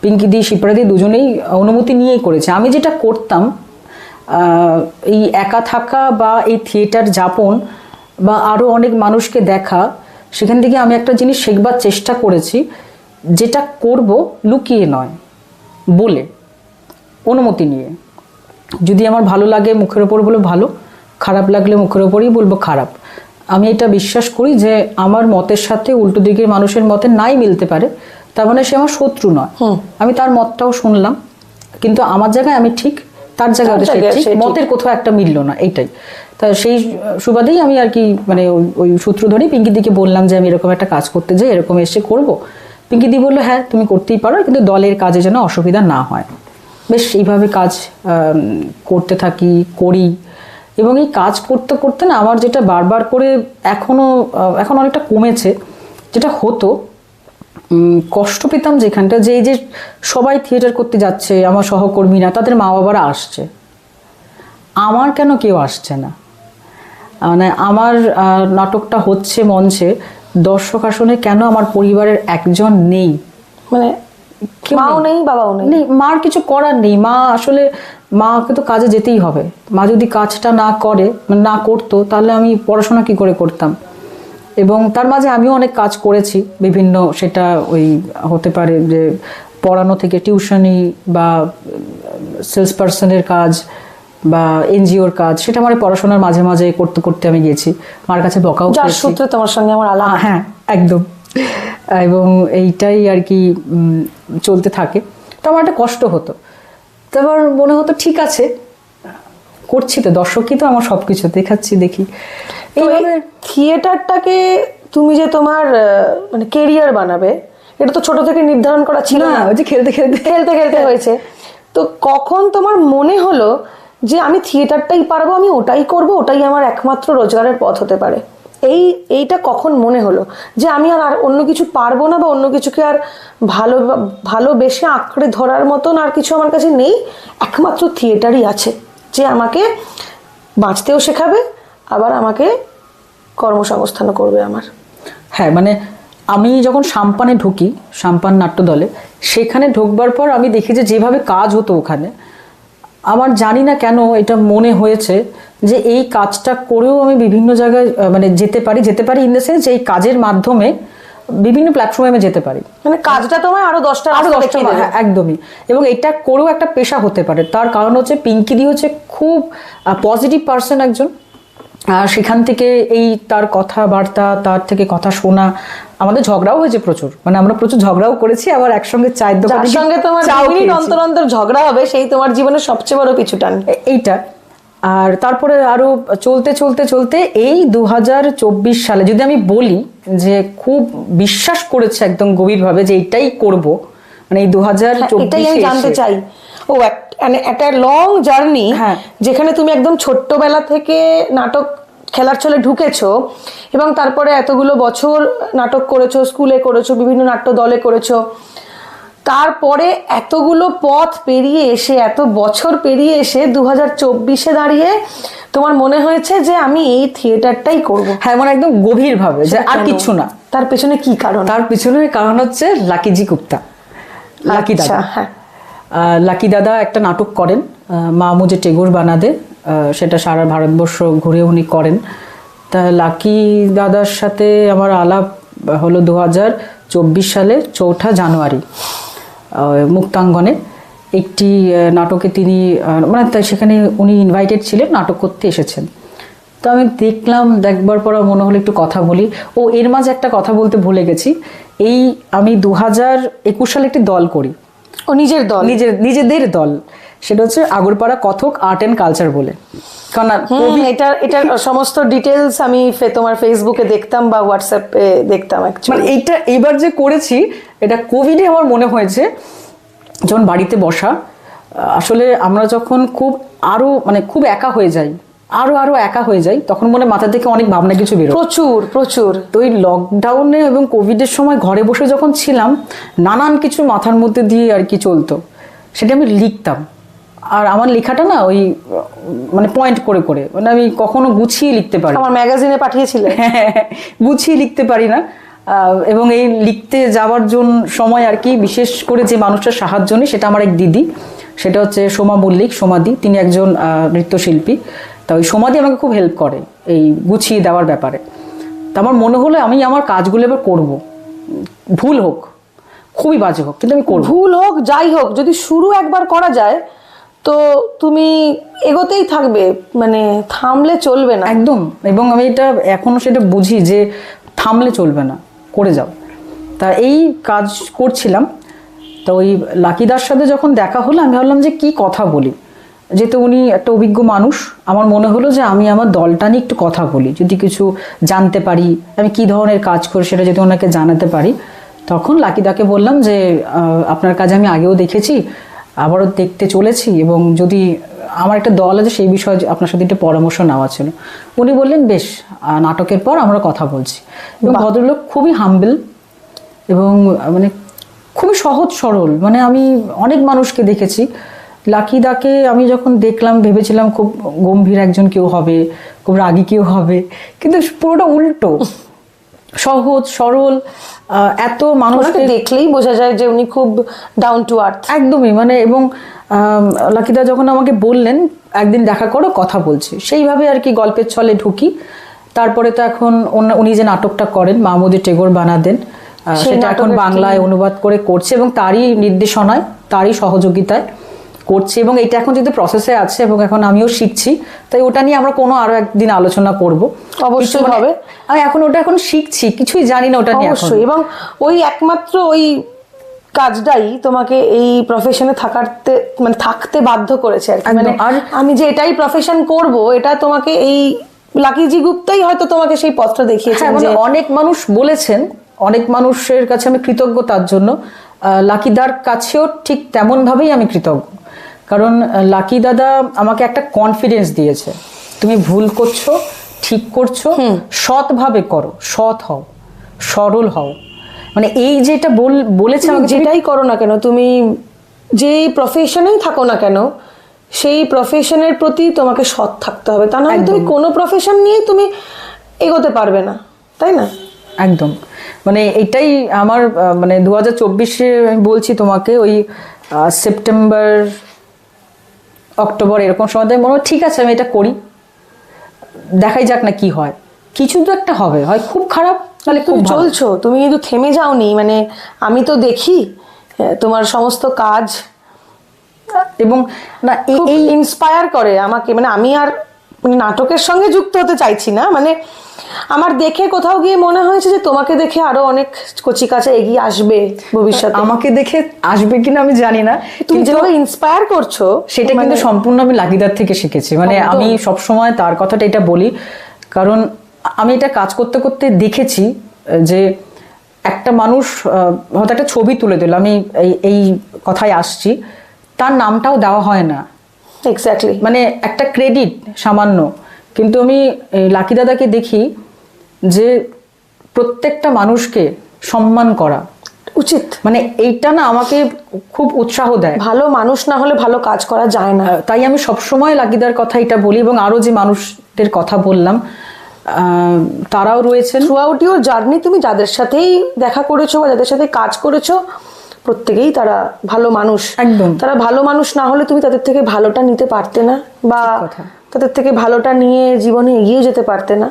[SPEAKER 2] পিঙ্কি দি শিপ্রা দি দুজনেই অনুমতি নিয়েই করেছে। আমি যেটা করতাম, এই একা থাকা বা এই থিয়েটার যাপন বা আরও অনেক মানুষকে দেখা, সেখান থেকে আমি একটা জিনিস শেখবার চেষ্টা করেছি, যেটা করব লুকিয়ে নয়, বলে, অনুমতি নিয়ে। যদি আমার ভালো লাগে মুখের ওপর বলবো ভালো, খারাপ লাগলে মুখের ওপরই বলবো খারাপ। আমি এটা বিশ্বাস করি যে আমার মতের সাথে উল্টো দিকের মানুষের মতে নাই মিলতে পারে, তার মানে সে আমার শত্রু নয়। আমি তার মতটাও শুনলাম, কিন্তু আমার জায়গায় আমি ঠিক, তার জায়গায় সে ঠিক, মতের কোথাও একটা মিললো না, এইটাই। তা সেই সুবাদেই আমি আর কি মানে ওই সূত্র ধরেই পিঙ্কি দিকে বললাম যে আমি এরকম একটা কাজ করতে যাই, এরকম এসে করব। পিঙ্কি দি বললো হ্যাঁ তুমি করতেই পারো, কিন্তু দলের কাজে যেন অসুবিধা না হয়। বেশ এইভাবে কাজ করতে থাকি, করি। এবং এই কাজ করতে করতে না আমার যেটা বারবার করে এখন অনেকটা কমেছে, যেটা হতো কষ্ট পেতাম যেখানটা, যে এই যে সবাই থিয়েটার করতে যাচ্ছে, আমার সহকর্মীরা, তাদের মা বাবারা আসছে, আমার কেন কেউ আসছে না? মানে আমার নাটকটা হচ্ছে মঞ্চে, দর্শক আসনে কেন আমার পরিবারের একজন নেই?
[SPEAKER 1] মানে মাও নেই, বাবাও নেই,
[SPEAKER 2] মার কিছু করার নেই। মা আসলে, মাকে তো কাজে যেতেই হবে। মা যদি কাজটা না করে, না করতো, তাহলে আমি পড়াশোনা কি করে করতাম? এবং তার মাঝে আমিও অনেক কাজ করেছি বিভিন্ন, সেটা ওই হতে পারে যে পড়ানো থেকে টিউশনি বা সেলস পার্সনের কাজ বা এনজিওর কাজ, সেটা আমার পড়াশোনার মাঝে মাঝে করতে করতে আমি গেছি। মার কাছে বকাও
[SPEAKER 1] যার সূত্রে তোমার সঙ্গে আমার আলাপ।
[SPEAKER 2] হ্যাঁ, একদম। এবং এইটাই আর কি চলতে থাকে। তো আমার একটা কষ্ট হতো, তারপর মনে হতো ঠিক আছে, করছি তো, দর্শকই তো আমার সবকিছু, দেখাচ্ছি, দেখি।
[SPEAKER 1] এইভাবে থিয়েটারটাকে তুমি যে তোমার মানে কেরিয়ার বানাবে, এটা তো ছোট থেকে নির্ধারণ করা ছিল না,
[SPEAKER 2] ওই যে খেলতে খেলতে
[SPEAKER 1] খেলতে খেলতে হয়েছে। তো কখন তোমার মনে হলো যে আমি থিয়েটারটাই পারবো, আমি ওটাই করব, ওটাই আমার একমাত্র রোজগারের পথ হতে পারে? এইটা কখন মনে হলো যে আমি আর অন্য কিছু পারবো না, বা অন্য কিছুকে আর ভালোবেসে আঁকড়ে ধরার মতন আর কিছু আমার কাছে নেই, একমাত্র থিয়েটারই আছে যে আমাকে বাঁচতেও শেখাবে, আবার আমাকে কর্মসংস্থানও করবে আমার?
[SPEAKER 2] হ্যাঁ, মানে আমি যখন সাম্পানে ঢুকি, সাম্পান নাট্য দলে, সেখানে ঢুকবার পর আমি দেখি যে যেভাবে কাজ হতো ওখানে, আমার জানি না কেন এটা মনে হয়েছে যে এই কাজটা করেও আমি বিভিন্ন জায়গায় মানে যেতে পারি ইন দ্য সেন্স এই কাজের মাধ্যমে বিভিন্ন প্ল্যাটফর্মে আমি যেতে পারি।
[SPEAKER 1] মানে কাজটা তোমায় আরো 10টা
[SPEAKER 2] একদমই। এবং এটা করেও একটা পেশা হতে পারে। তার কারণ হচ্ছে পিঙ্কি দি হচ্ছে খুব পজিটিভ পার্সন একজন। আর সেখান থেকে এই তার কথাবার্তা, তার থেকে কথা শোনা, আমাদের ঝগড়াও হয়েছে প্রচুর, মানে আমরা প্রচুর ঝগড়াও করেছি, আবার একসঙ্গে চায়ের দোকানে
[SPEAKER 1] সঙ্গে তোমার অন্তর অন্তর ঝগড়া হবে, সেই তোমার জীবনের সবচেয়ে বড় পিছুটান
[SPEAKER 2] এইটা। আর তারপরে আরো চলতে চলতে চলতে এই 2024 সালে যদি আমি বলি যে খুব বিশ্বাস করেছে একদম গভীরভাবে যে এইটাই করব, মানে এই 2024
[SPEAKER 1] আমি জানতে চাই। একটা লং জার্নি, যেখানে তুমি একদম ছোট্টবেলা থেকে নাটক খেলার ছলে ঢুকেছো, এবং তারপরে এতগুলো বছর নাটক করেছো, স্কুলে করেছো, বিভিন্ন নাট্য দলে করেছো, তারপরে এতগুলো পথ পেরিয়ে এসে, এত বছর পেরিয়ে এসে 2024-এ দাঁড়িয়ে তোমার মনে হয়েছে যে আমি এই থিয়েটারটাই করব?
[SPEAKER 2] হ্যাঁ, মানে একদম গভীরভাবে, যে আর কিছু না।
[SPEAKER 1] তার পেছনে কি কারণ?
[SPEAKER 2] তার পেছনে কারণ হচ্ছে লাকিজি গুপ্তা, লাকি দাদা।
[SPEAKER 1] হ্যাঁ,
[SPEAKER 2] লাকি দাদা একটা নাটক করেন, মা মুঝে টেগোর বানাদে, সেটা সারা ভারতবর্ষ ঘুরে উনি করেন। তা লাকি দাদার সাথে আমার আলাপ হলো 2024 সালের 4 জানুয়ারি মুক্তাঙ্গনে একটি নাটকে তিনি মানে সেখানে উনি ইনভাইটেড ছিলেন, নাটক করতে এসেছেন। তো আমি দেখবার পর মনে হলো একটু কথা বলি। ও এর মাঝে একটা কথা বলতে ভুলে গেছি, আমি 2021 সালে একটি দল করি,
[SPEAKER 1] ও নিজের দল,
[SPEAKER 2] নিজেদের দল, সেটা হচ্ছে আগরপাড়া কথক আর্ট অ্যান্ড কালচার বলে। কারণ
[SPEAKER 1] এটার সমস্ত ডিটেলস আমি তোমার ফেসবুকে দেখতাম বা হোয়াটসঅ্যাপে দেখতাম
[SPEAKER 2] মানে এইটা এইবার যে করেছি, এটা কোভিডে আমার মনে হয়েছে যখন বাড়িতে বসা, আসলে আমরা যখন খুব একা হয়ে যাই, আরো একা হয়ে যাই, তখন মনে মাথা থেকে অনেক ভাবনা কিছু বেরোয়,
[SPEAKER 1] প্রচুর।
[SPEAKER 2] তো ওই লকডাউনে এবং কোভিডের সময় ঘরে বসে যখন ছিলাম, নানান কিছু মাথার মধ্যে দিয়ে আর কি চলতো, সেটা আমি লিখতাম। আর আমার লেখাটা না ওই মানে পয়েন্ট করে করে, মানে আমি কখনো গুছিয়ে লিখতে পারি,
[SPEAKER 1] আমার ম্যাগাজিনে পাঠিয়েছিলে,
[SPEAKER 2] গুছিয়ে লিখতে পারি না। এবং এই লিখতে যাওয়ার জন্য সময় আর কি বিশেষ করে যে মানুষটার সাহায্য নিই, সেটা আমার এক দিদি, সেটা হচ্ছে সোমা মল্লিক, সোমাদি। তিনি একজন নৃত্যশিল্পী। তা ওই সোমাদি আমাকে খুব হেল্প করে এই গুছিয়ে দেওয়ার ব্যাপারে। তা আমার মনে হলো আমি আমার কাজগুলো এবার করব, ভুল হোক, খুবই বাজে হোক, কিন্তু আমি করব।
[SPEAKER 1] ভুল হোক যাই হোক, যদি শুরু একবার করা যায় তো তুমি এগোতেই থাকবে, মানে থামলে চলবে না
[SPEAKER 2] একদম। এবং আমি এটা এখনো সেটা বুঝি যে থামলে চলবে না, করে যাও। তা এই কাজ করছিলাম, তো ওই লাকিদার সাথে যখন দেখা হলো, আমি ভাবলাম যে কি কথা বলি, যেহেতু উনি একটা অভিজ্ঞ মানুষ, আমার মনে হলো যে আমি আমার দলটা নিয়ে একটু কথা বলি, যদি কিছু জানতে পারি, আমি কি ধরনের কাজ করি সেটা যদি ওনাকে জানাতে পারি। তখন লাকিদাকে বললাম যে আপনার কাজ আমি আগেও দেখেছি, আবারও দেখতে চলেছি, এবং যদি আমার একটা দল আছে সেই বিষয়ে আপনার সাথে একটু পরামর্শ নেওয়া ছিল। উনি বললেন বেশ, নাটকের পর আমরা কথা বলছি। এবং ভদ্রলোক খুবই হাম্বল এবং মানে খুবই সহজ সরল। মানে আমি অনেক মানুষকে দেখেছি, লাকিদাকে আমি যখন দেখলাম ভেবেছিলাম খুব গম্ভীর একজন কেউ হবে, খুব রাগী কেউ হবে, কিন্তু পুরোটা উল্টো, সহজ সরল। এত মানুষকে
[SPEAKER 1] দেখলেই বোঝা যায় যে উনি খুব ডাউন টু আর্থ,
[SPEAKER 2] একদমই। মানে এবং লাকিদা যখন আমাকে বললেন একদিন দেখা করো, কথা বলছি, সেইভাবে আর কি গল্পের ছলে ঢুকি। তারপরে তো এখন উনি যে নাটকটা করেন মাহমুদী টেগোর বানাদেন, সেটা এখন বাংলায় অনুবাদ করে করছে, এবং তারই নির্দেশনায়, তারই সহযোগিতায় করছি, এবং এটা এখন যদি প্রসেসে আছে এবং এখন আমিও শিখছি, তাই ওটা নিয়ে আমরা আরো একদিন আলোচনা করব।
[SPEAKER 1] অবশ্যই হবে।
[SPEAKER 2] আমি এখন শিখছি, কিছুই জানি না ওটা নিয়ে
[SPEAKER 1] অবশ্যই। এবং ওই একমাত্র ওই কাজটাই তোমাকে এই প্রফেশনে থাকতে বাধ্য করেছে আর কি। মানে আমি যে এটাই প্রফেশন করব, এটা তোমাকে এই লাকিজি গুপ্তাই হয়তো তোমাকে সেই পথটা দেখিয়েছেন।
[SPEAKER 2] যে অনেক মানুষ বলেছেন, অনেক মানুষের কাছে আমি কৃতজ্ঞ তার জন্য, লাকিদার কাছেও ঠিক তেমন ভাবেই আমি কৃতজ্ঞ। কারণ লাকি দাদা আমাকে একটা কনফিডেন্স দিয়েছে, তুমি ভুল করছো, ঠিক করছো, সৎভাবে করো, সৎ হও, সরল হও। মানে এই যেটা বলেছে আমাকে,
[SPEAKER 1] যেটাই করো না কেন, তুমি যে প্রফেশনেই থাকো না কেন, সেই প্রফেশনের প্রতি তোমাকে সৎ থাকতে হবে, তা না হলে তুমি কোনো প্রফেশন নিয়ে তুমি এগোতে পারবে না, তাই না?
[SPEAKER 2] একদম। মানে এটাই আমার মানে 2024-এ আমি বলছি তোমাকে, ওই সেপ্টেম্বর অক্টোবর এরকম সময় মনে হয় ঠিক আছে আমি এটা করি, দেখাই যাক না কি হয়, কিছু তো একটা হবে, হয় খুব খারাপ, তাহলে
[SPEAKER 1] তুমি চলছো, তুমি কিন্তু থেমে যাওনি। মানে আমি তো দেখি তোমার সমস্ত কাজ, এবং না এই ইন্সপায়ার করে আমাকে। মানে আমি আর নাটকের সঙ্গে যুক্ত হতে চাইছি না, মানে আমার দেখে কোথাও গিয়ে মনে হয়েছে যে তোমাকে দেখে আরো অনেক কচি কাছে এগিয়ে আসবে ভবিষ্যতে।
[SPEAKER 2] আমাকে দেখে আসবে কিনা আমি জানি না,
[SPEAKER 1] তুমি যেভাবে ইন্সপায়ার করছো
[SPEAKER 2] সেটা কিন্তু সম্পূর্ণ আমি লাকিদার থেকে শিখেছি। মানে আমি সবসময় তার কথাটা এটা বলি, কারণ আমি এটা কাজ করতে করতে দেখেছি যে একটা মানুষ হয়তো একটা ছবি তুলে দিল, আমি এই কথায় আসছি, তার নামটাও দেওয়া হয় না,
[SPEAKER 1] এক্স্যাক্টলি,
[SPEAKER 2] মানে একটা ক্রেডিট সামান্য। কিন্তু আমি লাকি দাদাকে দেখি যে প্রত্যেকটা মানুষকে সম্মান করা
[SPEAKER 1] উচিত।
[SPEAKER 2] মানে এইটা না আমাকে খুব উৎসাহ দেয়।
[SPEAKER 1] ভালো মানুষ না হলে ভালো কাজ করা যায় না।
[SPEAKER 2] তাই আমি সবসময় লাকিদার কথা এটা বলি, এবং আরো যে মানুষদের কথা বললাম তারাও রয়েছেন
[SPEAKER 1] থ্রু আউট ইউর জার্নি। তুমি যাদের সাথেই দেখা করেছো বা যাদের সাথে কাজ করেছো, প্রত্যেকেই তারা ভালো মানুষ।
[SPEAKER 2] একদম।
[SPEAKER 1] তারা ভালো মানুষ না হলে তুমি তাদের থেকে ভালোটা নিতে পারতে না, বা তাদের থেকে ভালোটা নিয়ে জীবনে এগিয়ে যেতে পারতে না।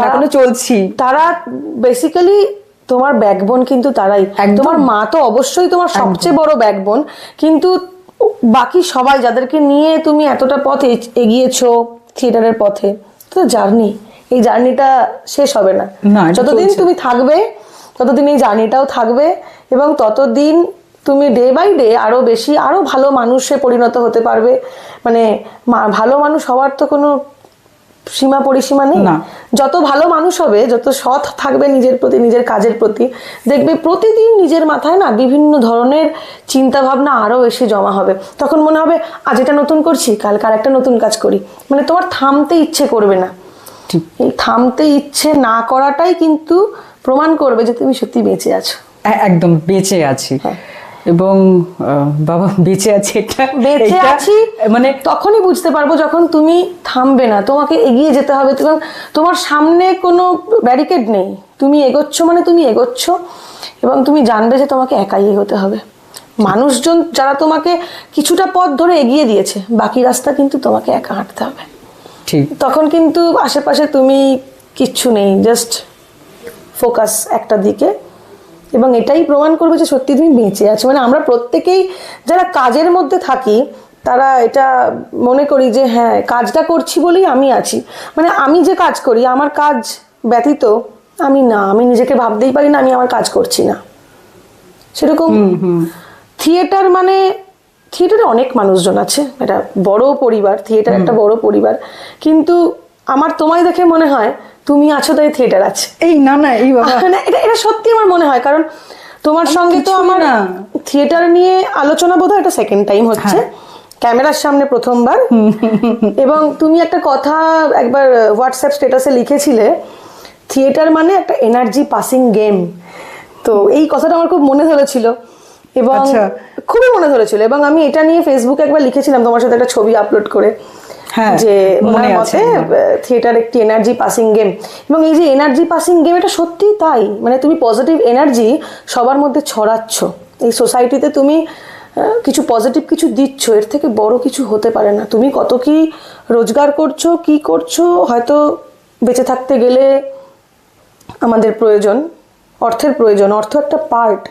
[SPEAKER 2] এখনো চলছি।
[SPEAKER 1] তারা বেসিক্যালি তোমার ব্যাকবোন, কিন্তু তারাই। তোমার মা তো অবশ্যই তোমার সবচেয়ে বড় ব্যাকবোন, কিন্তু বাকি সবাই যাদেরকে নিয়ে তুমি এতটা পথ এগিয়েছো থিয়েটারের পথে, তো জার্নি, এই জার্নিটা শেষ হবে না। যতদিন তুমি থাকবে ততদিন এই জার্নিটাও থাকবে, এবং ততদিন তুমি ডে বাই ডে আরো বেশি আরো ভালো মানুষে পরিণত হতে পারবে। মানে ভালো মানুষ হওয়ার তো কোনো সীমা পরিসীমা নেই।
[SPEAKER 2] না।
[SPEAKER 1] যত ভালো মানুষ হবে, যত সৎ থাকবে নিজের প্রতি, নিজের কাজের প্রতি, দেখবে প্রতিদিন নিজের মাথায় না বিভিন্ন ধরনের চিন্তা ভাবনা আরো বেশি জমা হবে। তখন মনে হবে আজ এটা নতুন করছি, কালকে আর একটা নতুন কাজ করি। মানে তোমার থামতে ইচ্ছে করবে না।
[SPEAKER 2] ঠিক।
[SPEAKER 1] এই থামতে ইচ্ছে না করাটাই কিন্তু প্রমাণ করবে যে তুমি সত্যি বেঁচে আছো।
[SPEAKER 2] একদম বেঁচে আছি। এবং বাবা বেঁচে আছি, এটা
[SPEAKER 1] বেঁচে আছি
[SPEAKER 2] মানে
[SPEAKER 1] তখনই বুঝতে পারবো যখন তুমি থামবে না, তোমাকে এগিয়ে যেতে হবে। কারণ তোমার সামনে কোনো ব্যারিকেড নেই, তুমি এগোচ্ছ মানে তুমি এগোচ্ছ, এবং তুমি জানবে যে তোমাকে একাই এগোতে হবে। মানুষজন যারা তোমাকে কিছুটা পথ ধরে এগিয়ে দিয়েছে, বাকি রাস্তা কিন্তু তোমাকে একা হাঁটতে হবে।
[SPEAKER 2] ঠিক।
[SPEAKER 1] তখন কিন্তু আশেপাশে তুমি কিচ্ছু নেই, জাস্ট ফোকাস একটা দিকে, এবং এটাই প্রমাণ করবে যে সত্যি তুমি বেঁচে আছো। মানে আমরা প্রত্যেকেই যারা কাজের মধ্যে থাকি তারা এটা মনে করি যে হ্যাঁ কাজটা করছি বলেই আমি আছি। মানে আমি যে কাজ করি, আমার কাজ ব্যতীত আমি না, আমি নিজেকে ভাবতেই পারি না আমি আমার কাজ করছি না। সেরকম থিয়েটার মানে থিয়েটারে অনেক মানুষজন আছে, এটা বড় পরিবার, থিয়েটার একটা বড় পরিবার। কিন্তু আমার তোমায় দেখে মনে হয় তুমি আছো তাই থিয়েটার আছে।
[SPEAKER 2] এই না না এই বাবা
[SPEAKER 1] না, এটা সত্যি আমার মনে হয়, কারণ তোমার সঙ্গে তো আমার থিয়েটার নিয়ে আলোচনা বোধহয় এটা সেকেন্ড টাইম হচ্ছে, ক্যামেরার সামনে প্রথমবার। এবং তুমি একটা কথা একবার হোয়াটসঅ্যাপ স্ট্যাটাসে লিখেছিলে, থিয়েটার মানে একটা এনার্জি পাসিং গেম। তো এই কথাটা আমার খুব মনে ধরেছিল, এবং খুবই মনে ধরেছিল। এবং আমি এটা নিয়ে ফেসবুকে একবার লিখেছিলাম তোমার সাথে একটা ছবি আপলোড করে, যে ওনার মতে থিয়েটার একটি এনার্জি পাসিং গেম। এবং এই যে এনার্জি পাসিং গেম, এটা সত্যি তাই। মানে তুমি পজিটিভ এনার্জি সবার মধ্যে ছড়াচ্ছ, এই সোসাইটিতে তুমি কিছু পজিটিভ কিছু দিচ্ছ, এর থেকে বড় কিছু হতে পারে না। তুমি কত কি রোজগার করছো, কি করছো, হয়তো বেঁচে থাকতে গেলে আমাদের প্রয়োজন, অর্থের প্রয়োজন, অর্থ একটা পার্ট,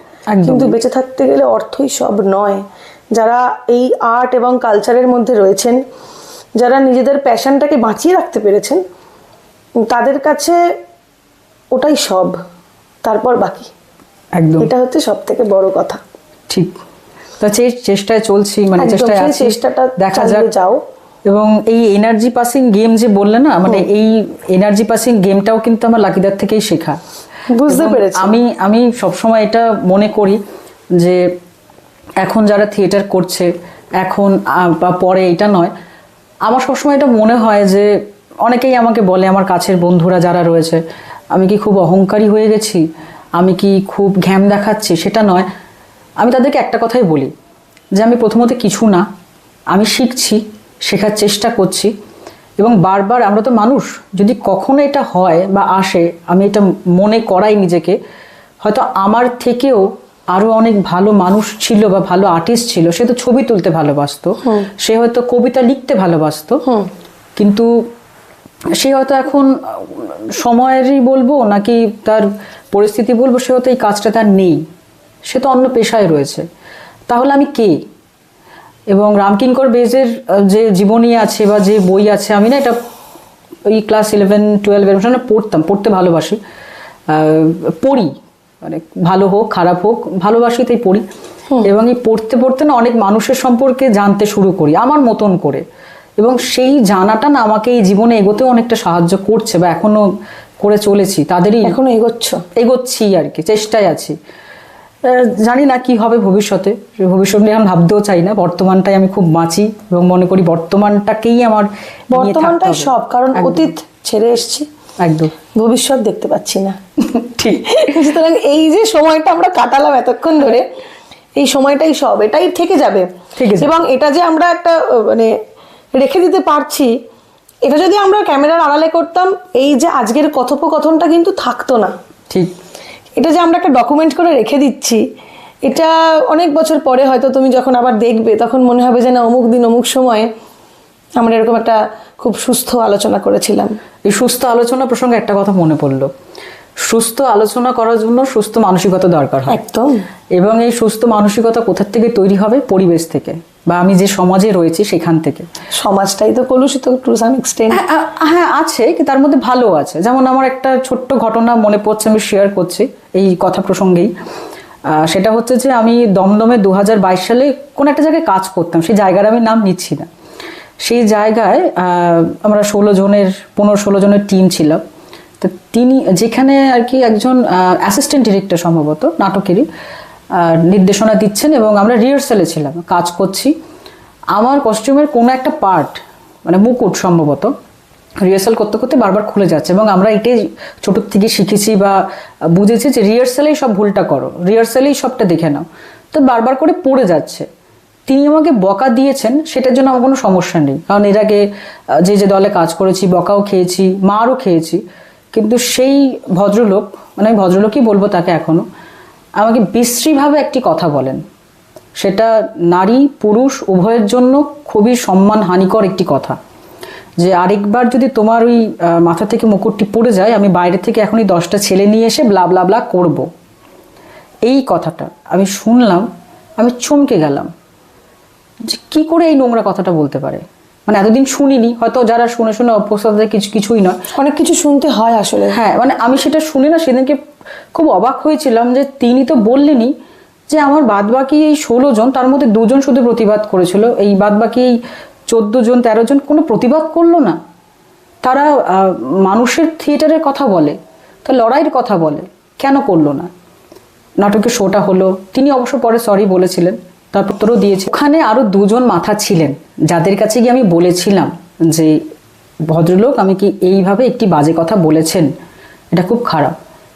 [SPEAKER 1] কিন্তু বেঁচে থাকতে গেলে অর্থই সব নয়। যারা এই আর্ট এবং কালচারের মধ্যে রয়েছেন, যারা নিজেদের প্যাশনটাকে বাঁচিয়ে রাখতে পেরেছেন, তাদের কাছে ওটাই সব, তারপর বাকি।
[SPEAKER 2] একদম
[SPEAKER 1] এটা হচ্ছে সব থেকে বড় কথা।
[SPEAKER 2] ঠিক। তা চেষ্টায় চলছি, মানে চেষ্টায় আছি,
[SPEAKER 1] চেষ্টাটা
[SPEAKER 2] দেখা যাক।
[SPEAKER 1] যাও।
[SPEAKER 2] এবং এই এনার্জি পাসিং গেম যে বললে না, মানে এই এনার্জি পাসিং গেমটাও কিন্তু আমার লাকিদার থেকেই শেখা।
[SPEAKER 1] বুঝতে পেরেছি।
[SPEAKER 2] আমি সবসময় এটা মনে করি যে এখন যারা থিয়েটার করছে এখন বা পরে, এটা নয়, আমার সবসময় এটা মনে হয় যে অনেকেই আমাকে বলে, আমার কাছের বন্ধুরা যারা রয়েছে, আমি কি খুব অহংকারী হয়ে গেছি, আমি কি খুব ঘ্যাম দেখাচ্ছি, সেটা নয়। আমি তাদেরকে একটা কথাই বলি যে আমি প্রথমত কিছু না, আমি শিখছি, শেখার চেষ্টা করছি, এবং বারবার আমরা তো মানুষ, যদি কখনো এটা হয় বা আসে, আমি এটা মনে করাই নিজেকে, হয়তো আমার থেকেও আরো অনেক ভালো মানুষ ছিল বা ভালো আর্টিস্ট ছিল, সে তো ছবি তুলতে ভালোবাসতো, সে হয়তো কবিতা লিখতে ভালোবাসতো, কিন্তু সে হয়তো এখন সময়েরই বলবো নাকি তার পরিস্থিতি বলবো, সে হয়তো এই কাজটা তার নেই, সে তো অন্য পেশায় রয়েছে। তাহলে আমি কে? এবং রামকিঙ্কর বেজের যে জীবনী আছে বা যে বই আছে, আমি না এটা ওই ক্লাস 11-12 পড়তে ভালোবাসি, পড়ি, মানে ভালো হোক খারাপ হোক ভালোবাসি তাই পড়ি। এবং এই পড়তে পড়তে না অনেক মানুষের সম্পর্কে জানতে শুরু করি আমার মতন করে, এবং সেই জানাটা না আমাকে এই জীবনে এগোতেও অনেকটা সাহায্য করছে, বা এখনো করে চলেছি, তাদেরই
[SPEAKER 1] এখনো
[SPEAKER 2] এগোচ্ছি আর কি, চেষ্টায় আছি। জানি না কি হবে ভবিষ্যতে, ভবিষ্যৎ নিয়ে এখন ভাবতেও চাই না, বর্তমানটাই আমি খুব বাঁচি এবং মনে করি বর্তমানটাকেই আমার,
[SPEAKER 1] বর্তমানটাই সব, কারণ অতীত ছেড়ে এসেছি,
[SPEAKER 2] একদম
[SPEAKER 1] ভবিষ্যৎ দেখতে পাচ্ছি না।
[SPEAKER 2] ঠিক।
[SPEAKER 1] সুতরাং এই যে সময়টা আমরা কাটালাম এতক্ষণ ধরে, এই সময়টাই সব, এটাই থেকে যাবে। এবং এটা যে আমরা একটা মানে রেখে দিতে পারছি, এটা যদি আমরা ক্যামেরার আড়ালে করতাম, এই যে আজকের কথোপকথনটা কিন্তু থাকতো না।
[SPEAKER 2] ঠিক।
[SPEAKER 1] এটা যে আমরা একটা ডকুমেন্ট করে রেখে দিচ্ছি, এটা অনেক বছর পরে হয়তো তুমি যখন আবার দেখবে, তখন মনে হবে যে না অমুক দিন অমুক সময়ে আমরা এরকম একটা খুব সুস্থ আলোচনা করেছিলাম।
[SPEAKER 2] এই সুস্থ আলোচনা প্রসঙ্গে একটা কথা মনে পড়লো, সুস্থ আলোচনা করার জন্য সুস্থ মানসিকতা দরকার হয়।
[SPEAKER 1] একদম।
[SPEAKER 2] এবং এই সুস্থ মানসিকতা কোথা থেকে তৈরি হবে? পরিবেশ থেকে, বা আমি যে সমাজে রয়েছি সেখান থেকে।
[SPEAKER 1] সমাজটাই তো কলুষিত টু সাম এক্সটেন্ট।
[SPEAKER 2] হ্যাঁ আছে, তার মধ্যে ভালো আছে। যেমন আমার একটা ছোট্ট ঘটনা মনে পড়ছে, আমি শেয়ার করছি এই কথা প্রসঙ্গেই। সেটা হচ্ছে যে আমি দমদমে 2022 সালে কোন একটা জায়গায় কাজ করতাম, সেই জায়গার আমি নাম নিচ্ছি না। সেই জায়গায় আমরা 15-16 জনের টিম ছিলাম। তো তিনি যেখানে আর কি একজন অ্যাসিস্ট্যান্ট ডিরেক্টর সম্ভবত নাটকেরই নির্দেশনা দিচ্ছেন, এবং আমরা রিহার্সালে ছিলাম, কাজ করছি। আমার কস্টিউমের কোনো একটা পার্ট, মানে মুকুট সম্ভবত, রিহার্সাল করতে করতে বারবার খুলে যাচ্ছে, এবং আমরা এটাই ছোটোর থেকে শিখেছি বা বুঝেছি যে রিহার্সালেই সব ভুলটা করো, রিহার্সালেই সবটা দেখে নাও। তো বারবার করে পড়ে যাচ্ছে। তিনি আমাকে বকা দিয়েছেন, সেটার জন্য আমার কোনো সমস্যা নেই, কারণ এর আগে যে দলে কাজ করেছি বকাও খেয়েছি, মারও খেয়েছি। কিন্তু সেই ভদ্রলোক, মানে আমি ভদ্রলোকই বলবো তাকে এখনো, আমাকে বিশ্রীভাবে একটি কথা বলেন। সেটা নারী পুরুষ উভয়ের জন্য খুবই সম্মানহানিকর একটি কথা, যে আরেকবার যদি তোমার ওই মাথা থেকে মুকুটটি পড়ে যায়, আমি বাইরে থেকে এখনই 10টা ছেলে নিয়ে এসে ব্লা ব্লা ব্লা করবো। এই কথাটা আমি শুনলাম, আমি চমকে গেলাম যে কি করে এই নোংরা কথাটা বলতে পারে। মানে এতদিন শুনিনি, হয়তো যারা শুনে শুনে অভ্যস্ত তাদের কিছুই নয়,
[SPEAKER 1] অনেক কিছু শুনতে হয় আসলে।
[SPEAKER 2] হ্যাঁ, মানে আমি সেটা শুনি না, সেদিনকে খুব অবাক হয়েছিলাম যে তিনি তো বললেনই যে আমার বাদবাকি এই 16 জন, তার মধ্যে 2 জন শুধু প্রতিবাদ করেছিল, এই বাদবাকি এই 14 জন 13 জন কোনো প্রতিবাদ করলো না। তারা মানুষের থিয়েটারের কথা বলে, তা লড়াইয়ের কথা বলে, কেন করলো না? নাটকের শোটা হলো, তিনি অবশ্য পরে সরি বলেছিলেন, তার উত্তরও দিয়েছে। ওখানে আরো 2 জন মাথা ছিলেন, যাদের কাছে গিয়ে আমি বলেছিলাম যে ভদ্রলোক আমি কি এইভাবে একটি বাজে কথা বলেছেন, এটা খুব খারাপ।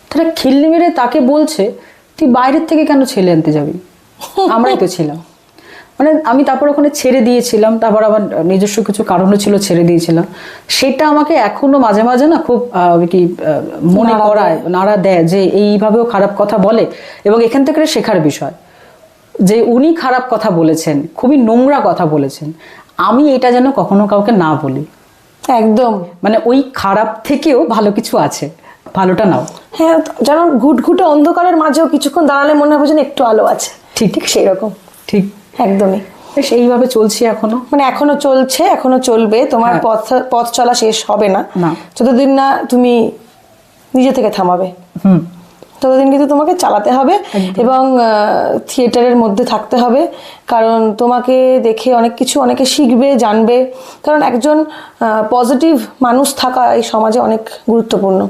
[SPEAKER 2] তারা খিল্লি মেরে তাকে বলছে তুই বাইরের থেকে কেন ছেলে আনতে যাবি, আমরাই তো ছিলাম। মানে আমি তারপর ওখানে ছেড়ে দিয়েছিলাম, তারপর আবার নিজস্ব কিছু কারণও ছিল ছেড়ে দিয়েছিলাম। সেটা আমাকে এখনো মাঝে মাঝে না খুব মনে করায়, নাড়া দেয় যে এইভাবেও খারাপ কথা বলে। এবং এখান থেকে শেখার বিষয় যে উনি খারাপ কথা বলেছেন, খুবই নোংরা কথা বলেছেন, আমি এটা যেন কখনো কাউকে না বলি।
[SPEAKER 1] একদম,
[SPEAKER 2] মানে ওই খারাপ থেকেও ভালো কিছু আছে, ভালোটা নাও।
[SPEAKER 1] হ্যাঁ, যেমন ঘুটঘুটে অন্ধকারের মাঝেও কিছুক্ষণ দাঁড়ালে মনে হবে যেন একটু আলো আছে। ঠিক সেই রকম,
[SPEAKER 2] ঠিক
[SPEAKER 1] একদমই
[SPEAKER 2] সেইভাবে চলছি এখনো।
[SPEAKER 1] মানে এখনো চলছে, এখনো চলবে, তোমার পথ চলা শেষ হবে না যতদিন না তুমি নিজে থেকে থামাবে, ততদিন কিন্তু তোমাকে চালাতে হবে এবং থিয়েটারের মধ্যে থাকতে হবে। কারণ তোমাকে দেখে অনেক কিছু অনেকে শিখবে, জানবে। কারণ একজন পজিটিভ মানুষ থাকা এই সমাজে অনেক গুরুত্বপূর্ণ।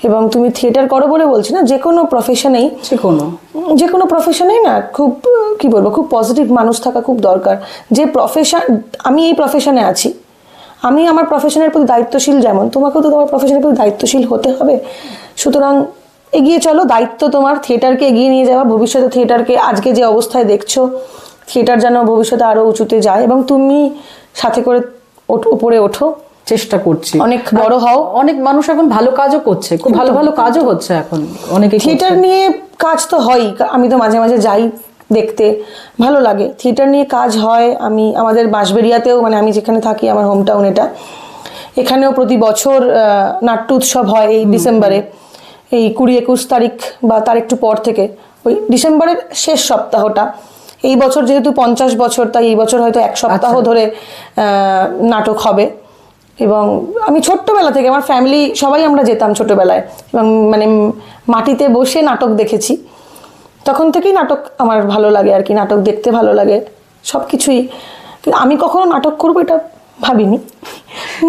[SPEAKER 1] এবং তুমি থিয়েটার করো বলে বলছি না, যে কোনো প্রফেশনেই, যে কোনো প্রফেশনেই না, খুব কি বলবো, খুব পজিটিভ মানুষ থাকা খুব দরকার। যে প্রফেশন, আমি এই প্রফেশনে আছি, আমি আমার প্রফেশনের প্রতি দায়িত্বশীল, যেমন তোমাকেও তো তোমার প্রফেশনের প্রতি দায়িত্বশীল হতে হবে। সুতরাং এগিয়ে চলো, দায়িত্ব তোমার থিয়েটারকে এগিয়ে নিয়ে যাওয়া। ভবিষ্যতে থিয়েটারকে আজকে যে অবস্থায় দেখছো, থিয়েটার যেন ভবিষ্যতে আরো উঁচুতে যায় এবং তুমি সাথে করে উপরে ওঠো।
[SPEAKER 2] চেষ্টা করছি,
[SPEAKER 1] অনেক বড় হও।
[SPEAKER 2] অনেক মানুষ এখন ভালো কাজও করছে, খুব ভালো ভালো কাজও হচ্ছে এখন অনেকে।
[SPEAKER 1] থিয়েটার নিয়ে কাজ তো হয়ই, আমি তো মাঝে মাঝে যাই দেখতে, ভালো লাগে। থিয়েটার নিয়ে কাজ হয়। আমাদের বাঁশবেড়িয়াতেও, মানে আমি যেখানে থাকি, আমার হোম টাউন এটা, এখানেও প্রতি বছর নাট্য উৎসব হয় এই ডিসেম্বরে, এই 20-21 তারিখ বা তার একটু পর থেকে, ওই ডিসেম্বরের শেষ সপ্তাহটা। এই বছর যেহেতু 50 বছর, তাই এই বছর হয়তো 1 সপ্তাহ ধরে নাটক হবে। এবং আমি ছোট্টবেলা থেকে, আমার ফ্যামিলি সবাই আমরা যেতাম ছোটবেলায়, এবং মানে মাটিতে বসে নাটক দেখেছি। তখন থেকেই নাটক আমার ভালো লাগে আর কি, নাটক দেখতে ভালো লাগে, সব কিছুই। আমি কখনো নাটক করবো এটা ভাবিনি,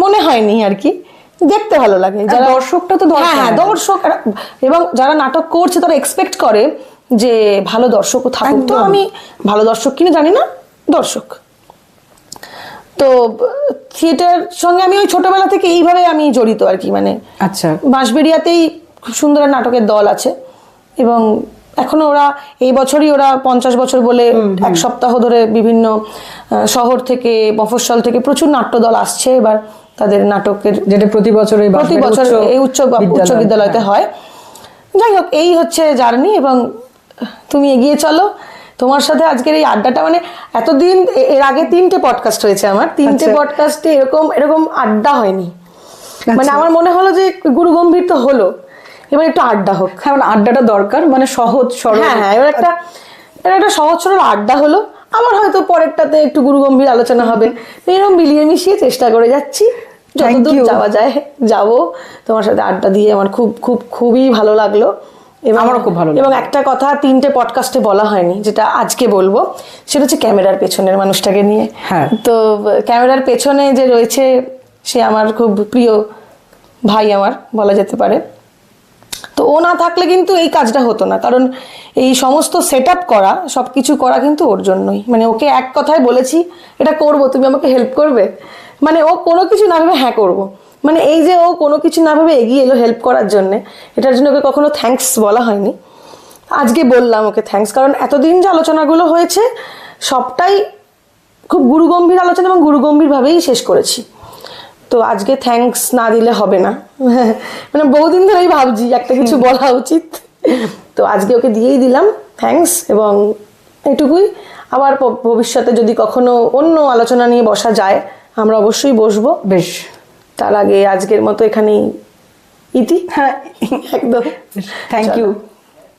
[SPEAKER 1] মনে হয়নি আর কি। দেখতে ভালো লাগে, যারা
[SPEAKER 2] দর্শকটা তো
[SPEAKER 1] হ্যাঁ দর্শক, এবং যারা নাটক করছে তারা এক্সপেক্ট করে যে ভালো দর্শকও থাকুক। তো আমি ভালো দর্শক কিনা জানি না, দর্শক তো থিয়েটার সঙ্গে আমি ওই ছোটবেলা থেকে এইভাবে আমি জড়িত আর কি। মানে
[SPEAKER 2] আচ্ছা,
[SPEAKER 1] বাঁশবেড়িয়াতেই খুব সুন্দর নাটকের দল আছে, এবং এখনো ওরা এই বছরই ওরা 50 বছর বলে 1 সপ্তাহ ধরে বিভিন্ন শহর থেকে, মফস্বল থেকে প্রচুর নাট্য দল আসছে। এবার তাদের নাটকের,
[SPEAKER 2] যেটা প্রতি বছর
[SPEAKER 1] এই উচ্চ বিদ্যালয়তে হয়। যাই হোক, এই হচ্ছে জার্নি, এবং তুমি এগিয়ে চলো। তোমার সাথে আজকের এই আড্ডাটা, মানে এতদিন, এর আগে 3টে পডকাস্ট হয়েছে আমার, 3টে পডকাস্টে এরকম আড্ডা হয়নি। মানে আমার মনে হলো যে গুরু গম্ভীর তো হলো, এবার একটু আড্ডা হোক।
[SPEAKER 2] হ্যাঁ, মানে আড্ডাটা দরকার, মানে সহজ সরল।
[SPEAKER 1] হ্যাঁ, এবার একটা সহজ সরল আড্ডা হলো। আবার হয়তো পরেরটাতে একটু গুরু গম্ভীর আলোচনা হবে। এরকম মিলিয়ে মিশিয়ে চেষ্টা করে যাচ্ছি, যতদূর যাওয়া যায় যাবো। তোমার সাথে আড্ডা দিয়ে আমার খুবই ভালো লাগলো,
[SPEAKER 2] আমারও খুব ভালো লাগে।
[SPEAKER 1] এবং একটা কথা 3টে পডকাস্টে বলা হয়নি, যেটা আজকে বলবো, সেটা হচ্ছে ক্যামেরার পেছনের মানুষটাকে নিয়ে।
[SPEAKER 2] হ্যাঁ।
[SPEAKER 1] তো ক্যামেরার পেছনে যে রয়েছে, সে আমার খুব প্রিয় ভাই, আমার বলা যেতে পারে। তো ও না থাকলে কিন্তু এই কাজটা হতো না, কারণ এই সমস্ত সেট আপ করা, সব কিছু করা কিন্তু ওর জন্যই। মানে ওকে এক কথায় বলেছি, এটা করব, তুমি আমাকে হেল্প করবে। মানে ও কোনো কিছু না ভেবে হ্যাঁ করবো, মানে এই যে ও কোনো কিছু না ভেবে এগিয়ে এলো হেল্প করার জন্য, এটার জন্য ওকে কখনো থ্যাঙ্কস বলা হয়নি। আজকে বললাম ওকে থ্যাঙ্কস, কারণ এতদিন যে আলোচনাগুলো হয়েছে সবটাই খুব গুরুগম্ভীর আলোচনা এবং গুরুগম্ভীরভাবেই শেষ করেছি। তো আজকে থ্যাঙ্কস না দিলে হবে না। মানে বহুদিন ধরেই ভাবছি একটা কিছু বলা উচিত, তো আজকে ওকে দিয়েই দিলাম থ্যাঙ্কস। এবং এটুকুই, আবার ভবিষ্যতে যদি কখনো অন্য আলোচনা নিয়ে বসা যায়, আমরা অবশ্যই বসবো।
[SPEAKER 2] বেশ,
[SPEAKER 1] তার আগে আজকের মতো এখানেই ইতি।
[SPEAKER 2] হ্যাঁ,
[SPEAKER 1] একদম।
[SPEAKER 2] Thank you.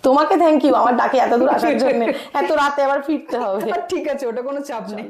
[SPEAKER 1] তোমাকে থ্যাংক ইউ আমার ডাকে এত দূর আসার জন্য, এত রাতে আবার ফিরতে হবে।
[SPEAKER 2] ঠিক আছে, ওটা কোনো চাপ নেই।